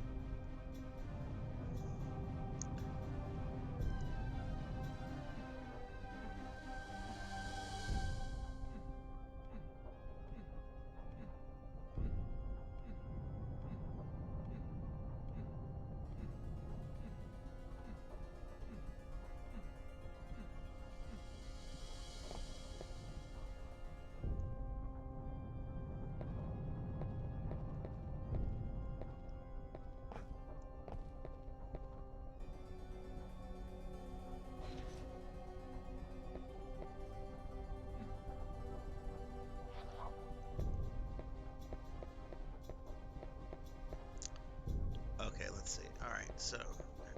Okay, let's see. Alright, so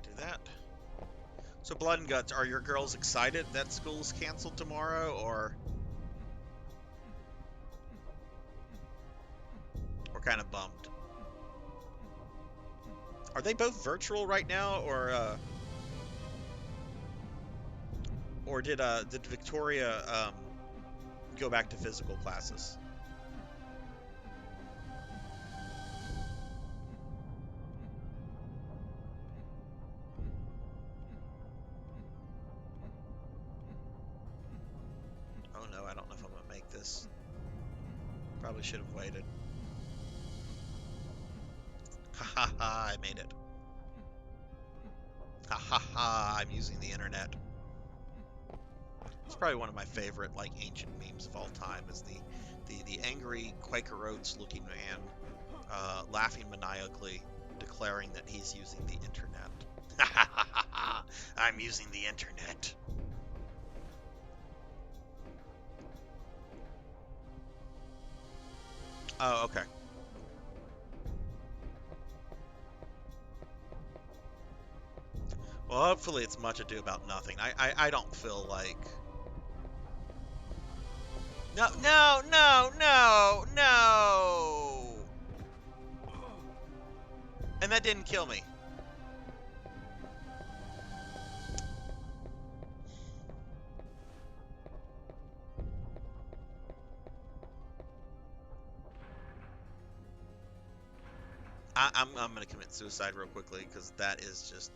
do that. So Blood and Guts, are your girls excited that school's canceled tomorrow, or kind of bummed? Are they both virtual right now, or did Victoria go back to physical classes? Oh no, I don't know if I'm gonna make this. Probably should have waited. Ha ha ha, I made it. Ha ha ha, I'm using the internet. It's probably one of my favorite, like, ancient memes of all time, is the angry Quaker Oats looking man laughing maniacally, declaring that he's using the internet. Ha ha ha ha ha, I'm using the internet. Oh, okay. Well, hopefully it's much ado about nothing. I don't feel like... No, no, no, no, no! And that didn't kill me. I'm gonna commit suicide real quickly, because that is just...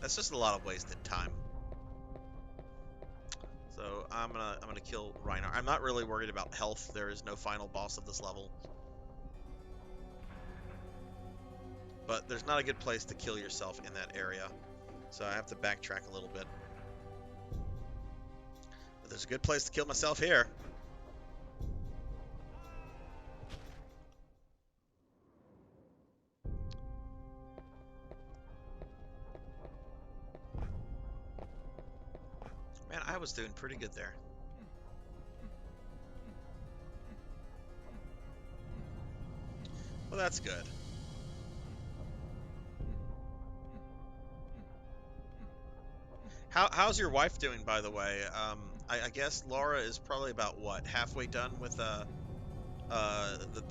That's just a lot of wasted time. So I'm gonna kill Reinhardt. I'm not really worried about health. There is no final boss of this level. But there's not a good place to kill yourself in that area. So I have to backtrack a little bit. But there's a good place to kill myself here. Man, I was doing pretty good there. Well, that's good. How's your wife doing, by the way? I guess Laura is probably about, what, halfway done with the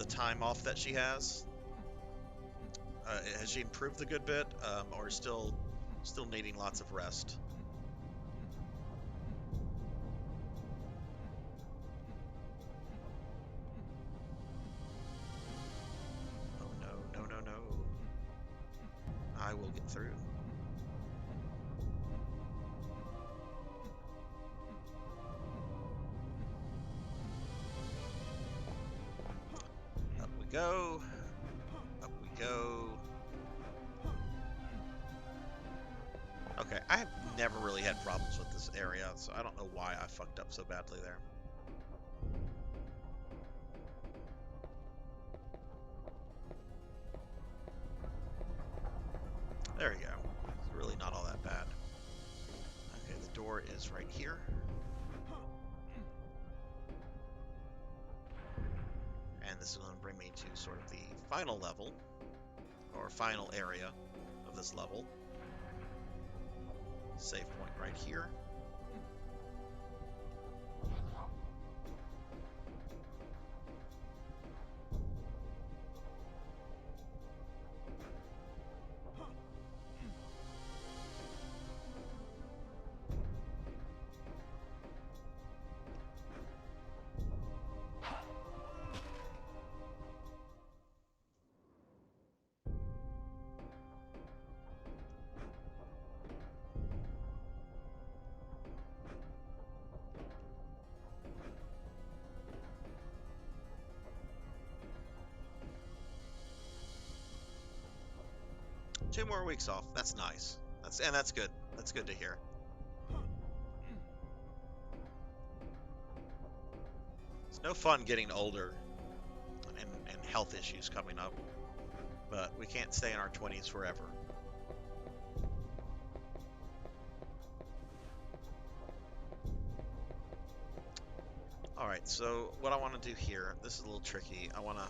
time off that she has? Has she improved a good bit, or still needing lots of rest? Oh no, no, no, no. I will get through. Up we go. Up we go. Okay, I have never really had problems with this area, so I don't know why I fucked up so badly there. There we go. It's really not all that bad. Okay, the door is right here. And this is going to bring me to sort of the final level, or final area of this level. Save point right here. 2 more weeks off. That's nice. That's good. That's good to hear. It's no fun getting older and health issues coming up, but we can't stay in our 20s forever. Alright, so what I want to do here, this is a little tricky. I want to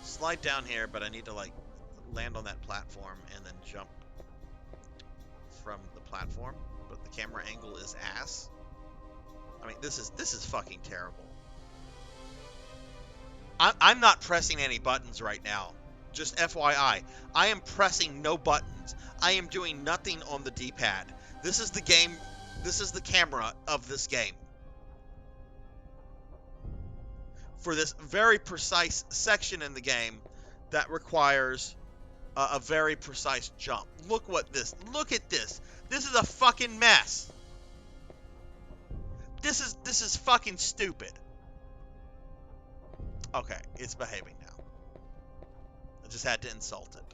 slide down here, but I need to like land on that platform and then jump from the platform, but the camera angle is ass. I mean, this is fucking terrible. I'm not pressing any buttons right now. Just FYI, I am pressing no buttons. I am doing nothing on the D-pad. This is the game. This is the camera of this game. For this very precise section in the game that requires a very precise jump. Look at this. This is a fucking mess. This is fucking stupid. Okay, it's behaving now. I just had to insult it.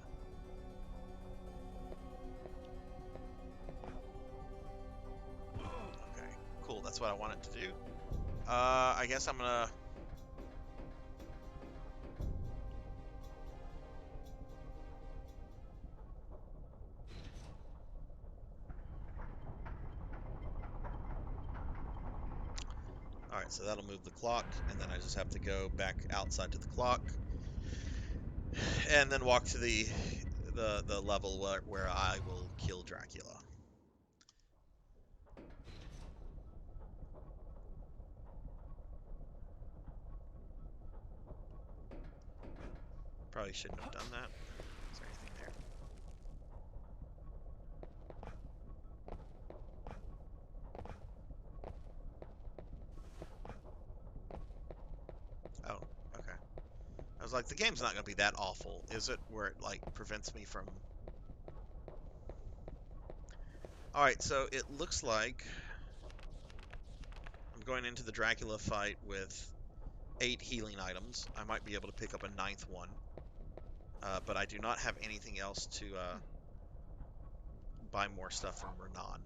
Okay, cool. That's what I wanted to do. I guess I'm gonna... Alright, so that'll move the clock, and then I just have to go back outside to the clock, and then walk to the level where I will kill Dracula. Probably shouldn't have done that. Is there anything there? Oh, okay. I was like, the game's not going to be that awful, is it? Where it, like, prevents me from... Alright, so it looks like I'm going into the Dracula fight with 8 healing items. I might be able to pick up a 9th one. But I do not have anything else to buy more stuff from Renan.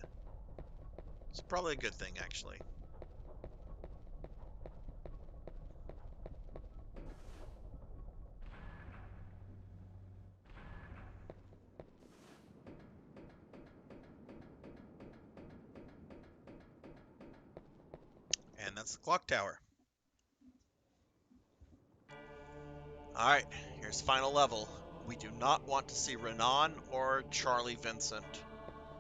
It's probably a good thing, actually. And that's the clock tower. Alright, here's final level. We do not want to see Renan or Charlie Vincent.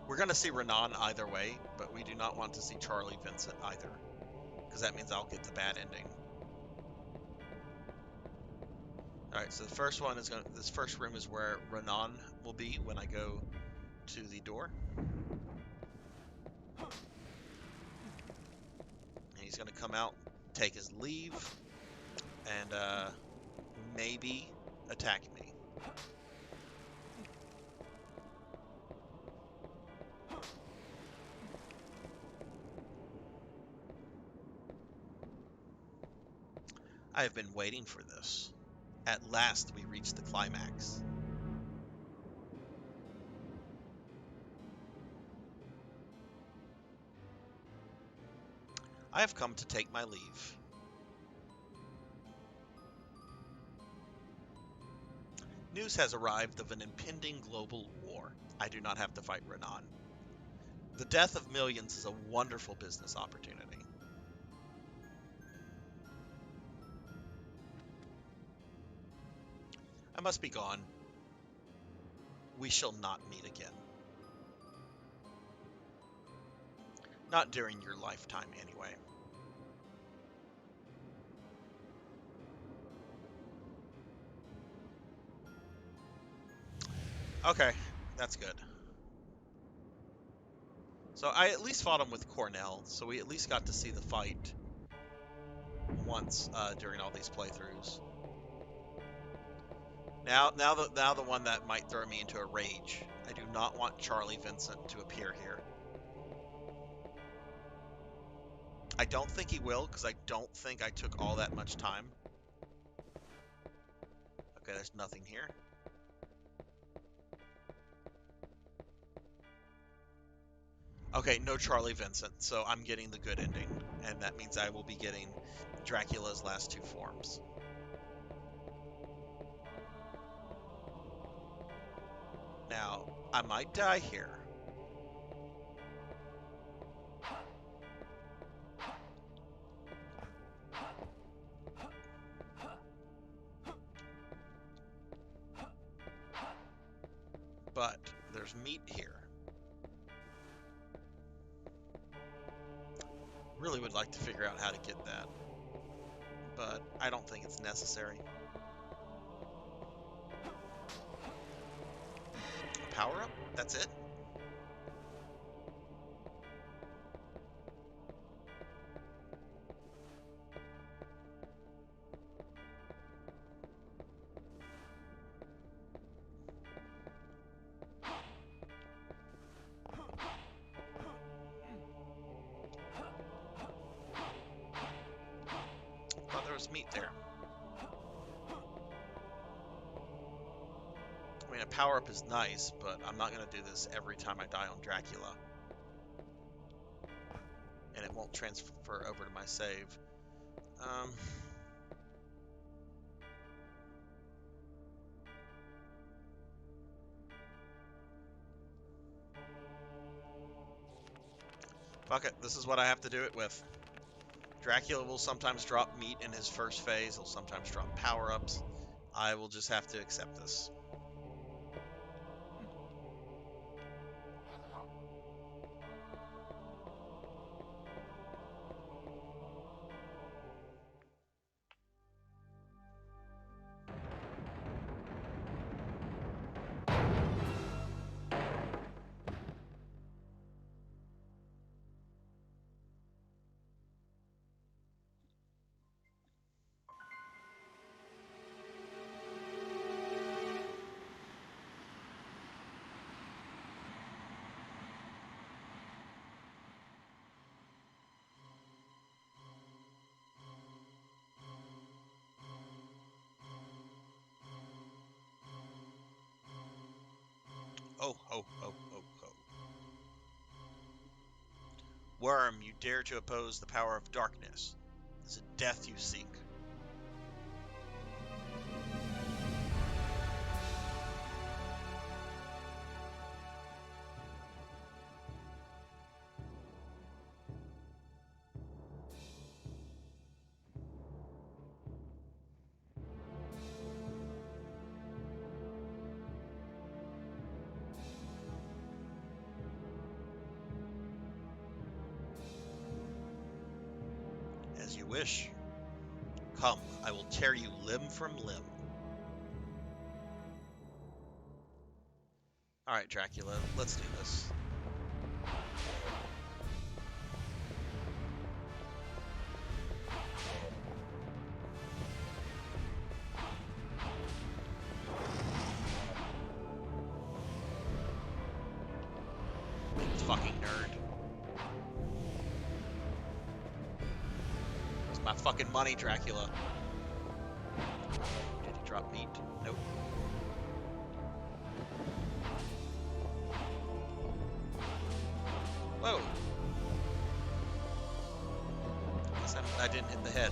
We're going to see Renan either way, but we do not want to see Charlie Vincent either. Because that means I'll get the bad ending. Alright, so the first one is going to... This first room is where Renan will be when I go to the door. And he's going to come out, take his leave, and maybe attack me. I have been waiting for this. At last we reach the climax. I have come to take my leave. News has arrived of an impending global war. I do not have to fight Renan. The death of millions is a wonderful business opportunity. I must be gone. We shall not meet again. Not during your lifetime, anyway. Okay, that's good. So I at least fought him with Cornell, so we at least got to see the fight once during all these playthroughs. Now the one that might throw me into a rage. I do not want Charlie Vincent to appear here. I don't think he will, because I don't think I took all that much time. Okay, there's nothing here. Okay, no Charlie Vincent, so I'm getting the good ending, and that means I will be getting Dracula's last two forms. Now, I might die here. But there's meat here. Really would like to figure out how to get that, but I don't think it's necessary. Power up? That's it? Thought there was meat there. I mean, a power-up is nice, but I'm not going to do this every time I die on Dracula. And it won't transfer over to my save. Fuck it, this is what I have to do it with. Dracula will sometimes drop meat in his first phase, he'll sometimes drop power-ups. I will just have to accept this. Oh, ho, ho, ho, ho. Worm, you dare to oppose the power of darkness. Is it death you seek? As you wish. Come, I will tear you limb from limb. Alright, Dracula, let's do this. Fucking nerd. Where's my fucking money, Dracula? Did he drop meat? Nope. Whoa. Guess I didn't hit the head.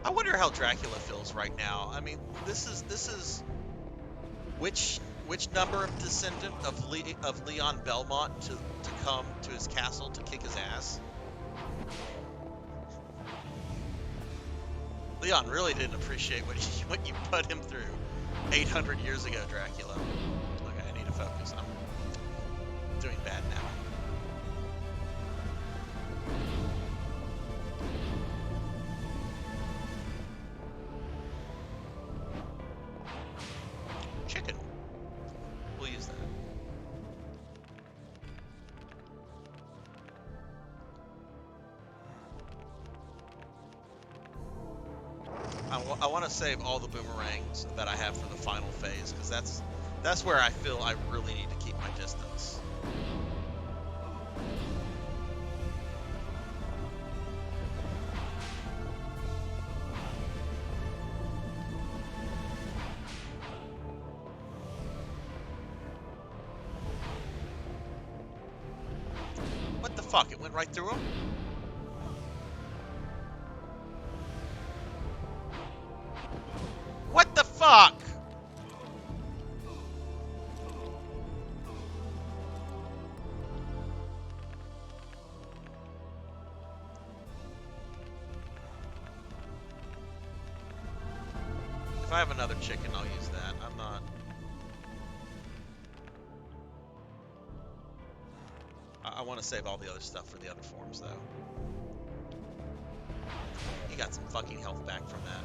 I wonder how Dracula feels right now. I mean, this is which number of descendant of Leon Belmont to come to his castle to kick his ass? Leon really didn't appreciate what you put him through 800 years ago, Dracula. Okay, I need to focus. I'm doing bad now. Chicken. We'll use that. I want to save all the boomerangs that I have for the final phase, because that's where I feel I really need to keep my distance. went right through him? What the fuck? If I have another chicken, I'll use that. I'm not... I want to save all the other stuff for the other forms, though. He got some fucking health back from that.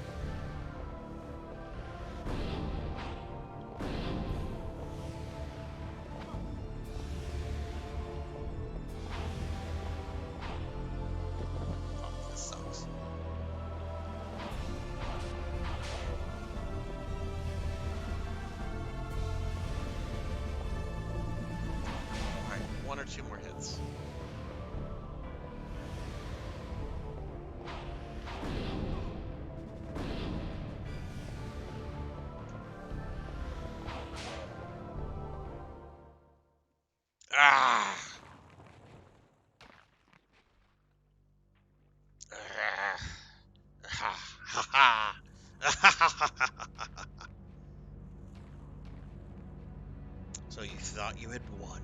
Oh, this sucks. Alright, 1 or 2 more hits. Ah! Ha ha ha! So you thought you had won.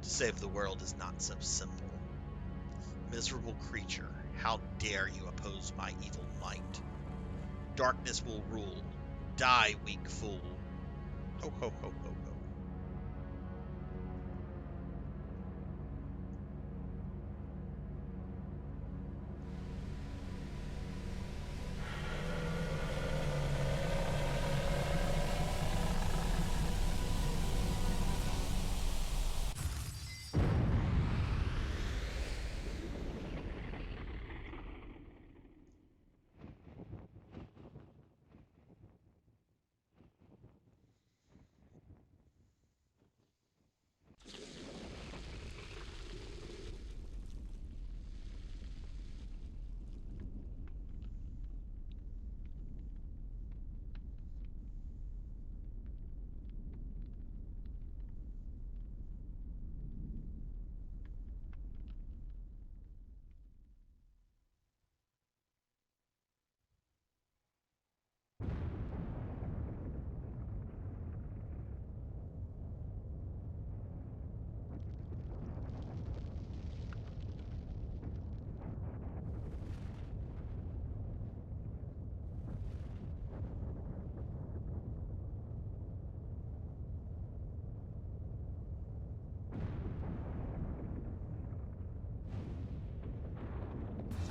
To save the world is not so simple. Miserable creature, how dare you oppose my evil might? Darkness will rule. Die, weak fool. Ho ho ho ho ho.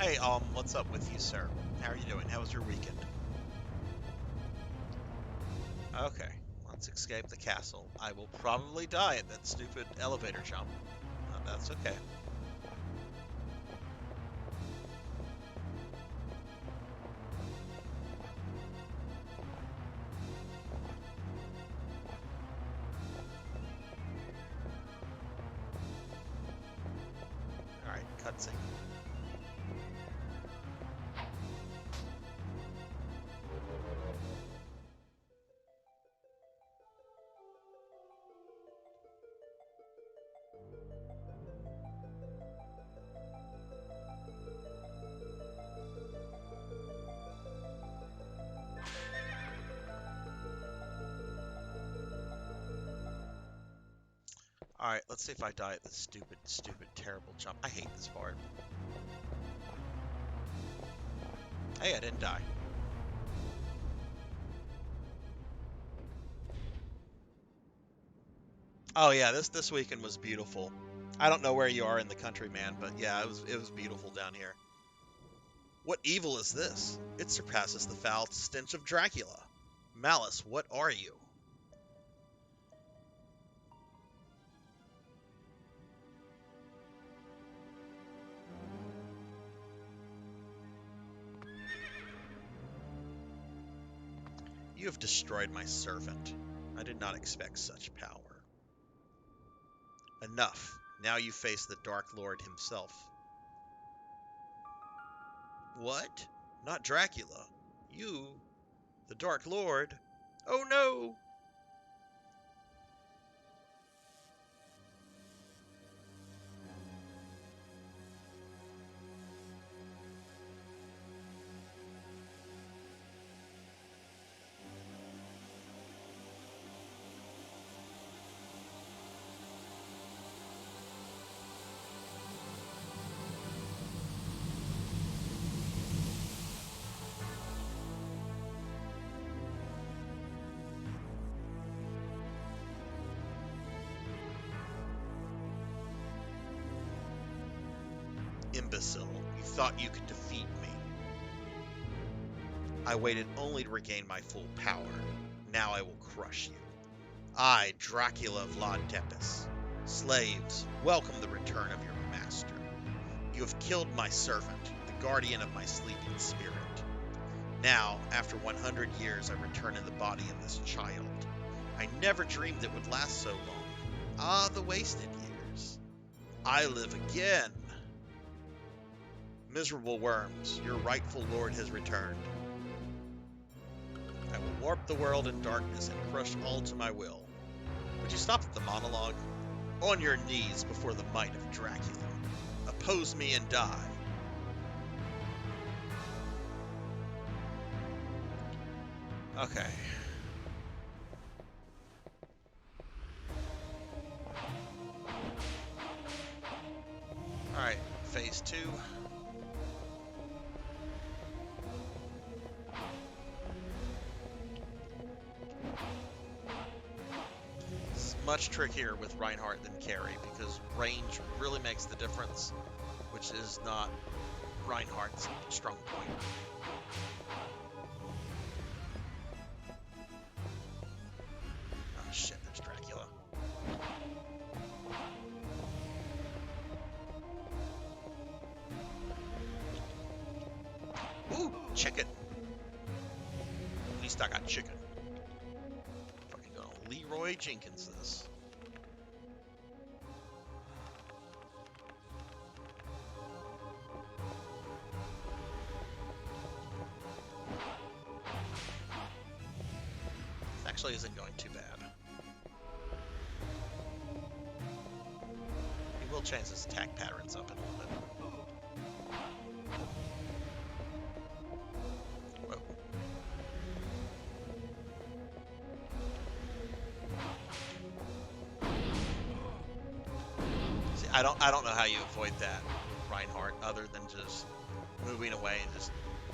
Hey, what's up with you, sir? How are you doing? How was your weekend? Okay, let's escape the castle. I will probably die at that stupid elevator jump. That's okay. Alright, cutscene. Alright, let's see if I die at this stupid, terrible jump. I hate this part. Hey, I didn't die. Oh yeah, this weekend was beautiful. I don't know where you are in the country, man, but yeah, it was beautiful down here. What evil is this? It surpasses the foul stench of Dracula. Malice, what are you? You have destroyed my servant. I did not expect such power. Enough. Now you face the Dark Lord himself. What? Not Dracula. You, the Dark Lord? Oh no! Imbecile, you thought you could defeat me. I waited only to regain my full power. Now I will crush you. I, Dracula Vlad Tepes. Slaves, welcome the return of your master. You have killed my servant, the guardian of my sleeping spirit. Now, after 100 years, I return in the body of this child. I never dreamed it would last so long. Ah, the wasted years. I live again. Miserable worms, your rightful lord has returned. I will warp the world in darkness and crush all to my will. Would you stop at the monologue? On your knees before the might of Dracula. Oppose me and die. Okay. Alright, phase 2. It's much trickier with Reinhardt than Carrie because range really makes the difference, which is not Reinhardt's strong point. Oh shit, there's Dracula. Ooh, chicken. At least I got chicken. Fucking gonna Leroy Jenkins this. Actually isn't going too bad. He will change his attack patterns up in a little bit. Whoa. See, I don't know how you avoid that, Reinhardt, other than just moving away and just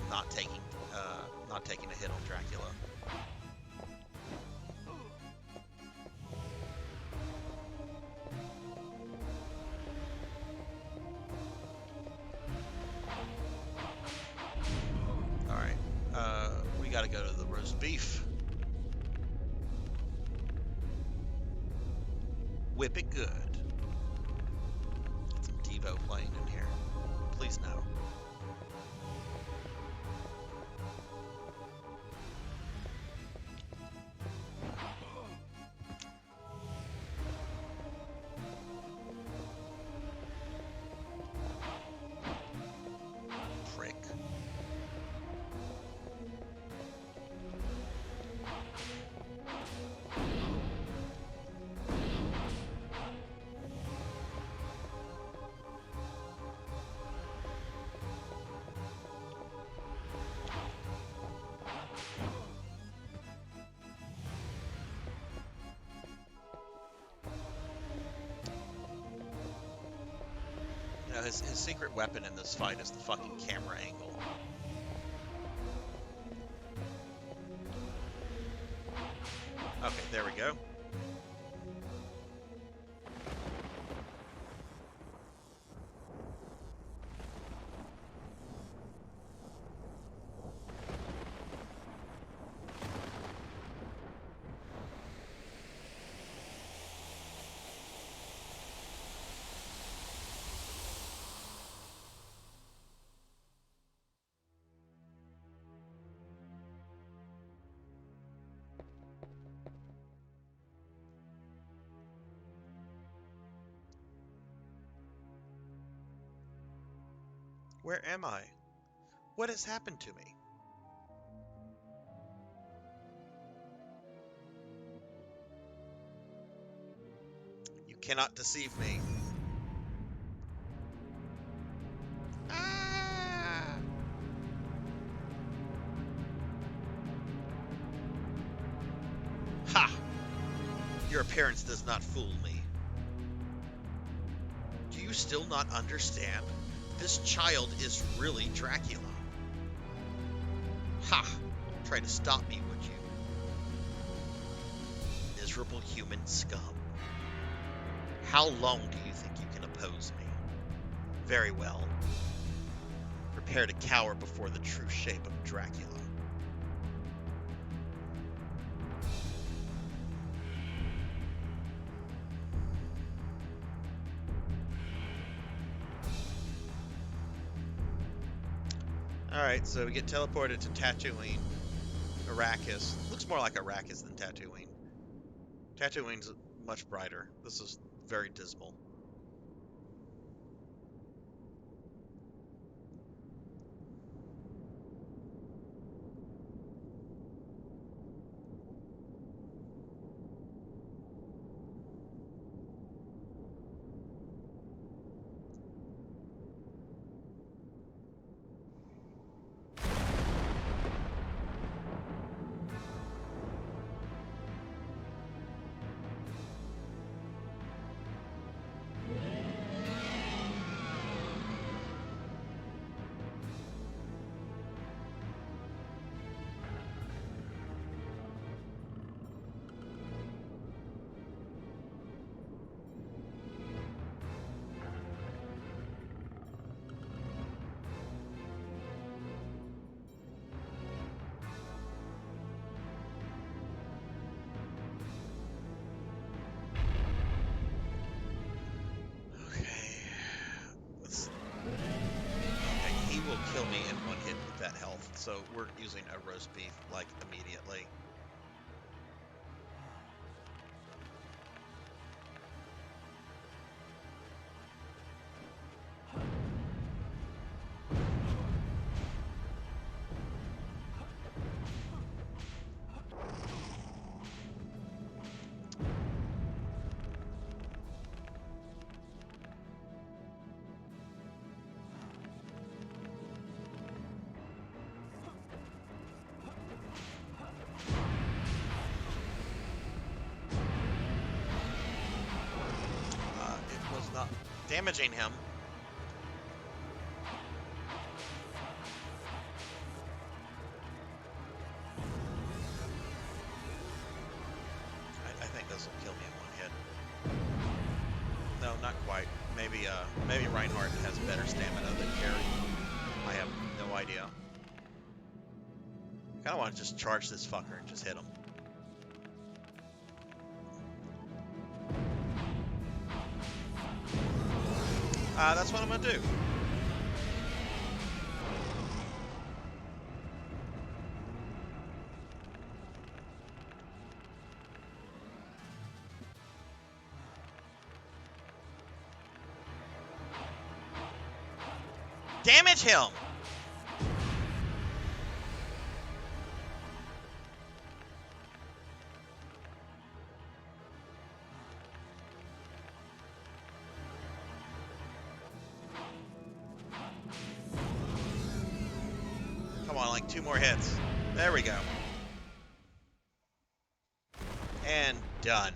not taking a hit on Dracula. Gotta go to the roast beef. Whip it good. Get some Devo playing in here. Please no. Prick. You know, his secret weapon in this fight is the fucking camera angle. Okay, there we go. Where am I? What has happened to me? You cannot deceive me. Ah! Ha! Your appearance does not fool me. Do you still not understand? This child is really Dracula. Ha! Try to stop me, would you? Miserable human scum. How long do you think you can oppose me? Very well. Prepare to cower before the true shape of Dracula. Alright, so we get teleported to Tatooine. Arrakis. Looks more like Arrakis than Tatooine. Tatooine's much brighter. This is very dismal. Kill me in one hit with that health, so we're using a roast beef like immediately. Not damaging him. I think this will kill me in one hit. No, not quite. Maybe Reinhardt has better stamina than Carrie. I have no idea. I kind of want to just charge this fucker and just hit him. That's what I'm gonna do. Damage him! Come on, like 2 more hits. There we go. And done.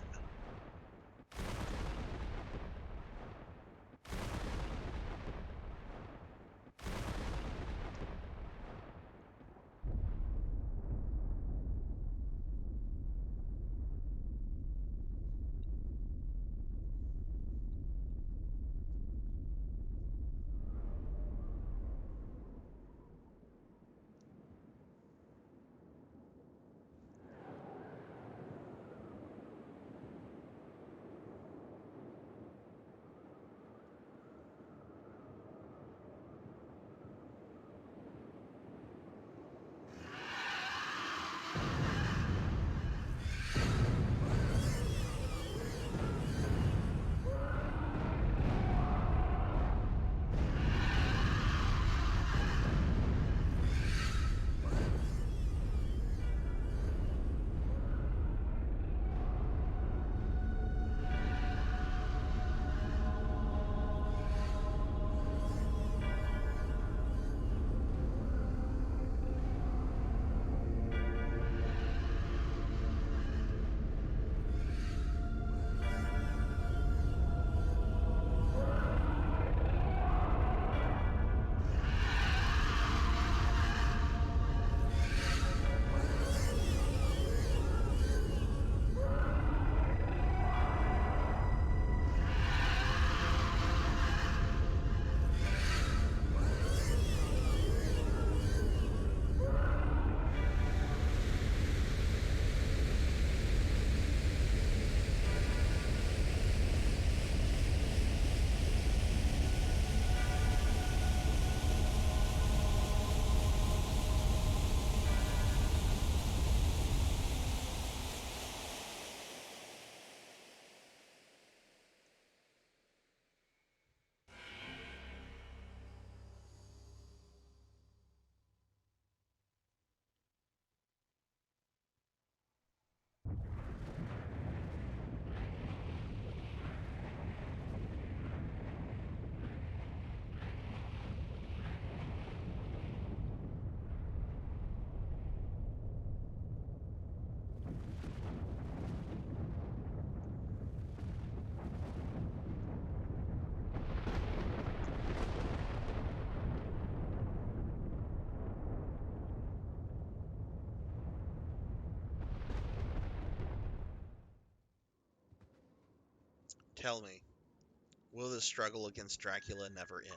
Tell me, will the struggle against Dracula never end?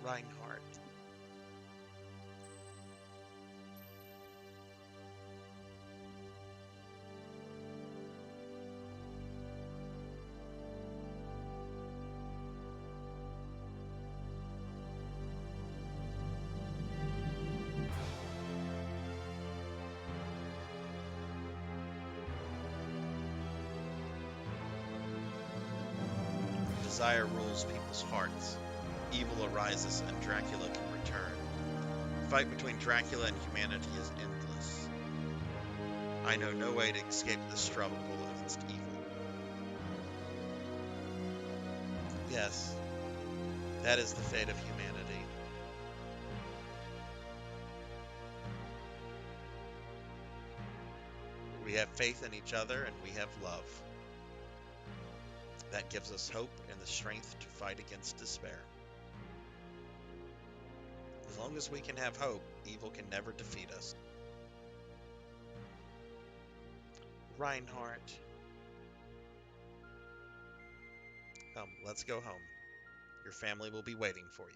Reinhardt. Desire rules people's hearts. Evil arises and Dracula can return. The fight between Dracula and humanity is endless. I know no way to escape this struggle against evil. Yes, that is the fate of humanity. We have faith in each other and we have love. That gives us hope and the strength to fight against despair. As long as we can have hope, evil can never defeat us. Reinhardt. Come, let's go home. Your family will be waiting for you.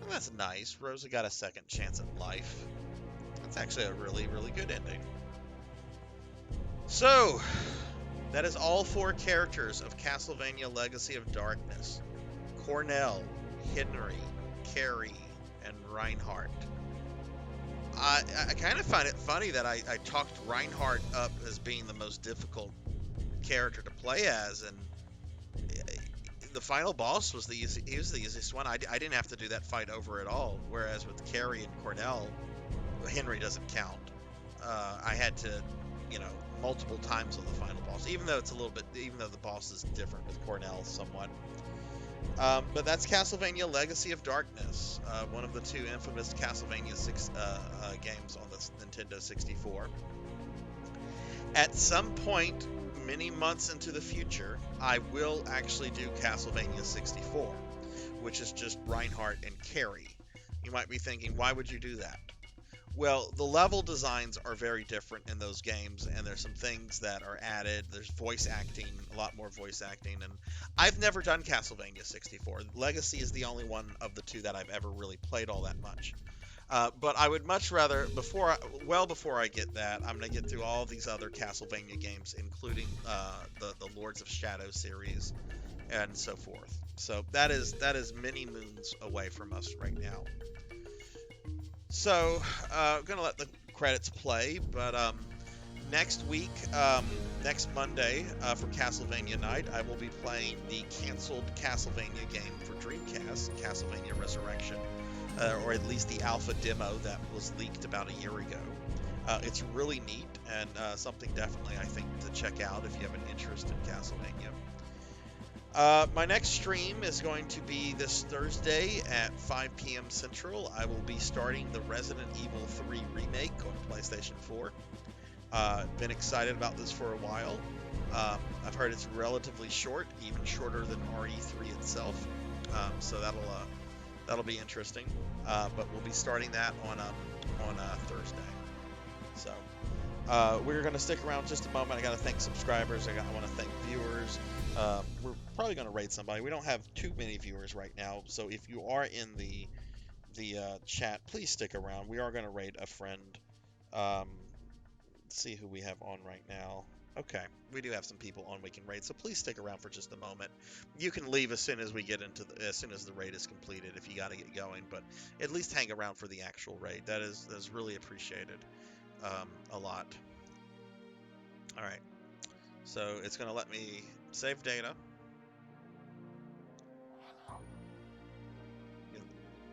That's nice. Rosa got a second chance at life. That's actually a really, really good ending. So, that is all 4 characters of Castlevania Legacy of Darkness. Cornell, Henry, Carrie, and Reinhardt. I kind of find it funny that I talked Reinhardt up as being the most difficult character to play as, and the final boss was he was the easiest one. I didn't have to do that fight over at all. Whereas with Carrie and Cornell, Henry doesn't count. I had to, multiple times on the final boss, even though the boss is different with Cornell somewhat. But that's Castlevania Legacy of Darkness, one of the 2 infamous Castlevania games on the Nintendo 64. At some point, many months into the future, I will actually do Castlevania 64, which is just Reinhardt and Carrie. You might be thinking, why would you do that? Well, the level designs are very different in those games, and there's some things that are added. There's voice acting, a lot more voice acting, and I've never done Castlevania 64. Legacy is the only one of the 2 that I've ever really played all that much. But I would much rather, before I get that, I'm going to get through all these other Castlevania games, including the Lords of Shadow series, and so forth. So that is many moons away from us right now. So I'm going to let the credits play, but next week, next Monday, for Castlevania Night, I will be playing the canceled Castlevania game for Dreamcast, Castlevania Resurrection. Or at least the alpha demo that was leaked about a year ago. It's really neat and something definitely I think to check out if you have an interest in Castlevania. My next stream is going to be this Thursday at 5 p.m. Central. I will be starting the Resident Evil 3 remake on PlayStation 4. Been excited about this for a while. I've heard it's relatively short, even shorter than RE3 itself. So that'll be interesting. But we'll be starting that on Thursday. So we're going to stick around just a moment. I got to thank subscribers. I want to thank viewers. We're probably going to raid somebody. We don't have too many viewers right now, so if you are in the chat, please stick around. We are going to raid a friend. Let's see who we have on right now. Okay, we do have some people on we can raid, so please stick around for just a moment. You can leave as soon as we get into as soon as the raid is completed if you got to get going, but at least hang around for the actual raid. That's really appreciated a lot. All right, so it's going to let me save data.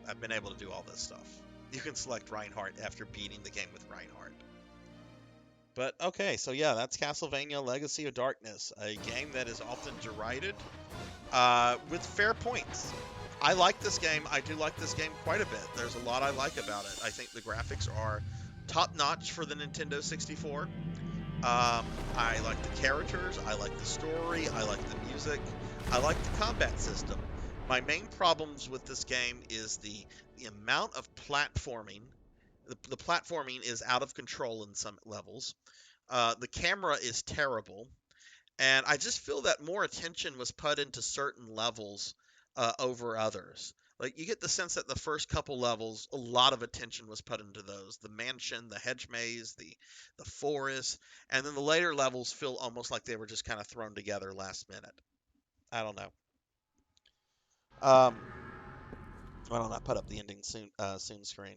I've been able to do all this stuff. You can select Reinhardt after beating the game with Reinhardt. But okay, so yeah, that's Castlevania Legacy of Darkness, a game that is often derided with fair points. I like this game. I do like this game quite a bit. There's a lot I like about it. I think the graphics are top-notch for the Nintendo 64. I like the characters. I like the story. I like the music. I like the combat system. My main problems with this game is the amount of platforming. The platforming is out of control in some levels. The camera is terrible, and I just feel that more attention was put into certain levels over others. Like, you get the sense that the first couple levels, a lot of attention was put into those. The mansion, the hedge maze, the forest, and then the later levels feel almost like they were just kind of thrown together last minute. I don't know. Why don't I put up the ending soon screen?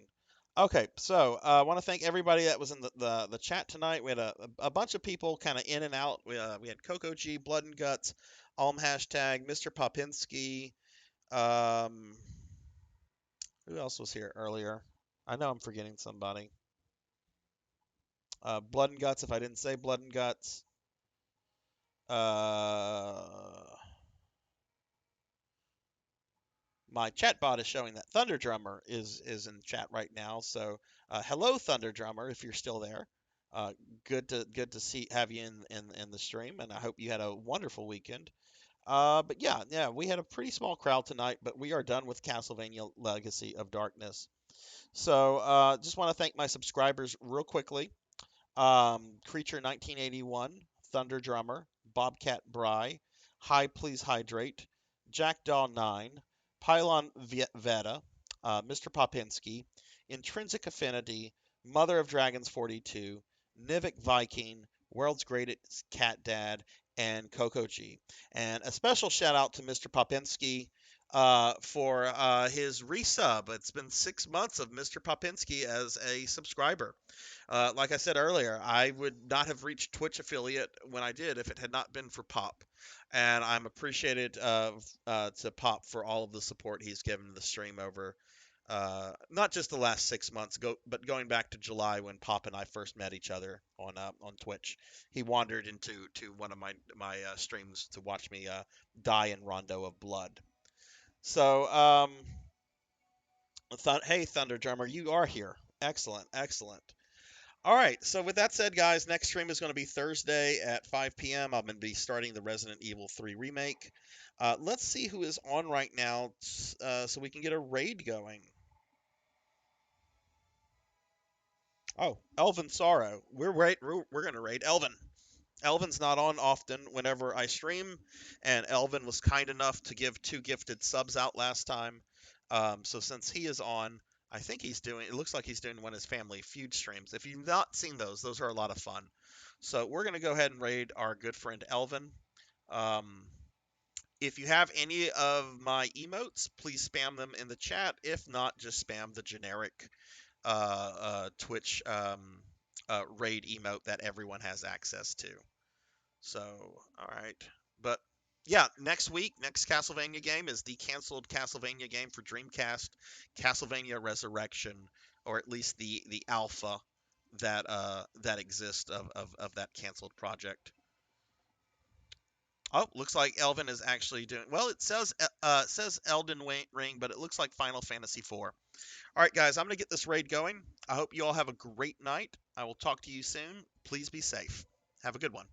Okay, so I want to thank everybody that was in the chat tonight. We had a bunch of people kind of in and out. We had Coco G, Blood and Guts, Alm hashtag, Mr. Popinski. Who else was here earlier? I know I'm forgetting somebody. Blood and Guts, if I didn't say Blood and Guts. My chat bot is showing that Thunder Drummer is in chat right now. So hello, Thunder Drummer, if you're still there. Good to have you in the stream, and I hope you had a wonderful weekend. But yeah, we had a pretty small crowd tonight, but we are done with Castlevania Legacy of Darkness. So just want to thank my subscribers real quickly. Creature 1981, Thunder Drummer, Bobcat Bry, Hi Please Hydrate, Jackdaw 9, Pylon Veta, Mr. Popinski, Intrinsic Affinity, Mother of Dragons 42, Nivik Viking, World's Greatest Cat Dad, and Coco G. And a special shout out to Mr. Popinski for his resub. It's been 6 months of Mr. Popinski as a subscriber. Like I said earlier, I would not have reached Twitch affiliate when I did if it had not been for Pop. And I'm appreciated to Pop for all of the support he's given the stream over not just the last 6 months, but going back to July when Pop and I first met each other on Twitch. He wandered into one of my streams to watch me die in Rondo of Blood. So, hey, Thunder Drummer, you are here. Excellent, excellent. All right, so with that said, guys, next stream is going to be Thursday at 5 p.m. I'm going to be starting the Resident Evil 3 remake. Let's see who is on right now so we can get a raid going. Oh, Elvin Sorrow. We're going to raid Elvin. Elvin's not on often whenever I stream, and Elvin was kind enough to give 2 gifted subs out last time. So since he is on, I think it looks like he's doing one of his Family Feud streams. If you've not seen those are a lot of fun. So we're going to go ahead and raid our good friend Elvin. If you have any of my emotes, please spam them in the chat. If not, just spam the generic Twitch raid emote that everyone has access to. So, all right. But yeah, next week, next Castlevania game is the canceled Castlevania game for Dreamcast, Castlevania Resurrection, or at least the alpha that exists of that canceled project. Oh, looks like Elvin is actually doing well. It says Elden Ring, but it looks like Final Fantasy IV. All right, guys, I'm gonna get this raid going. I hope you all have a great night. I will talk to you soon. Please be safe. Have a good one.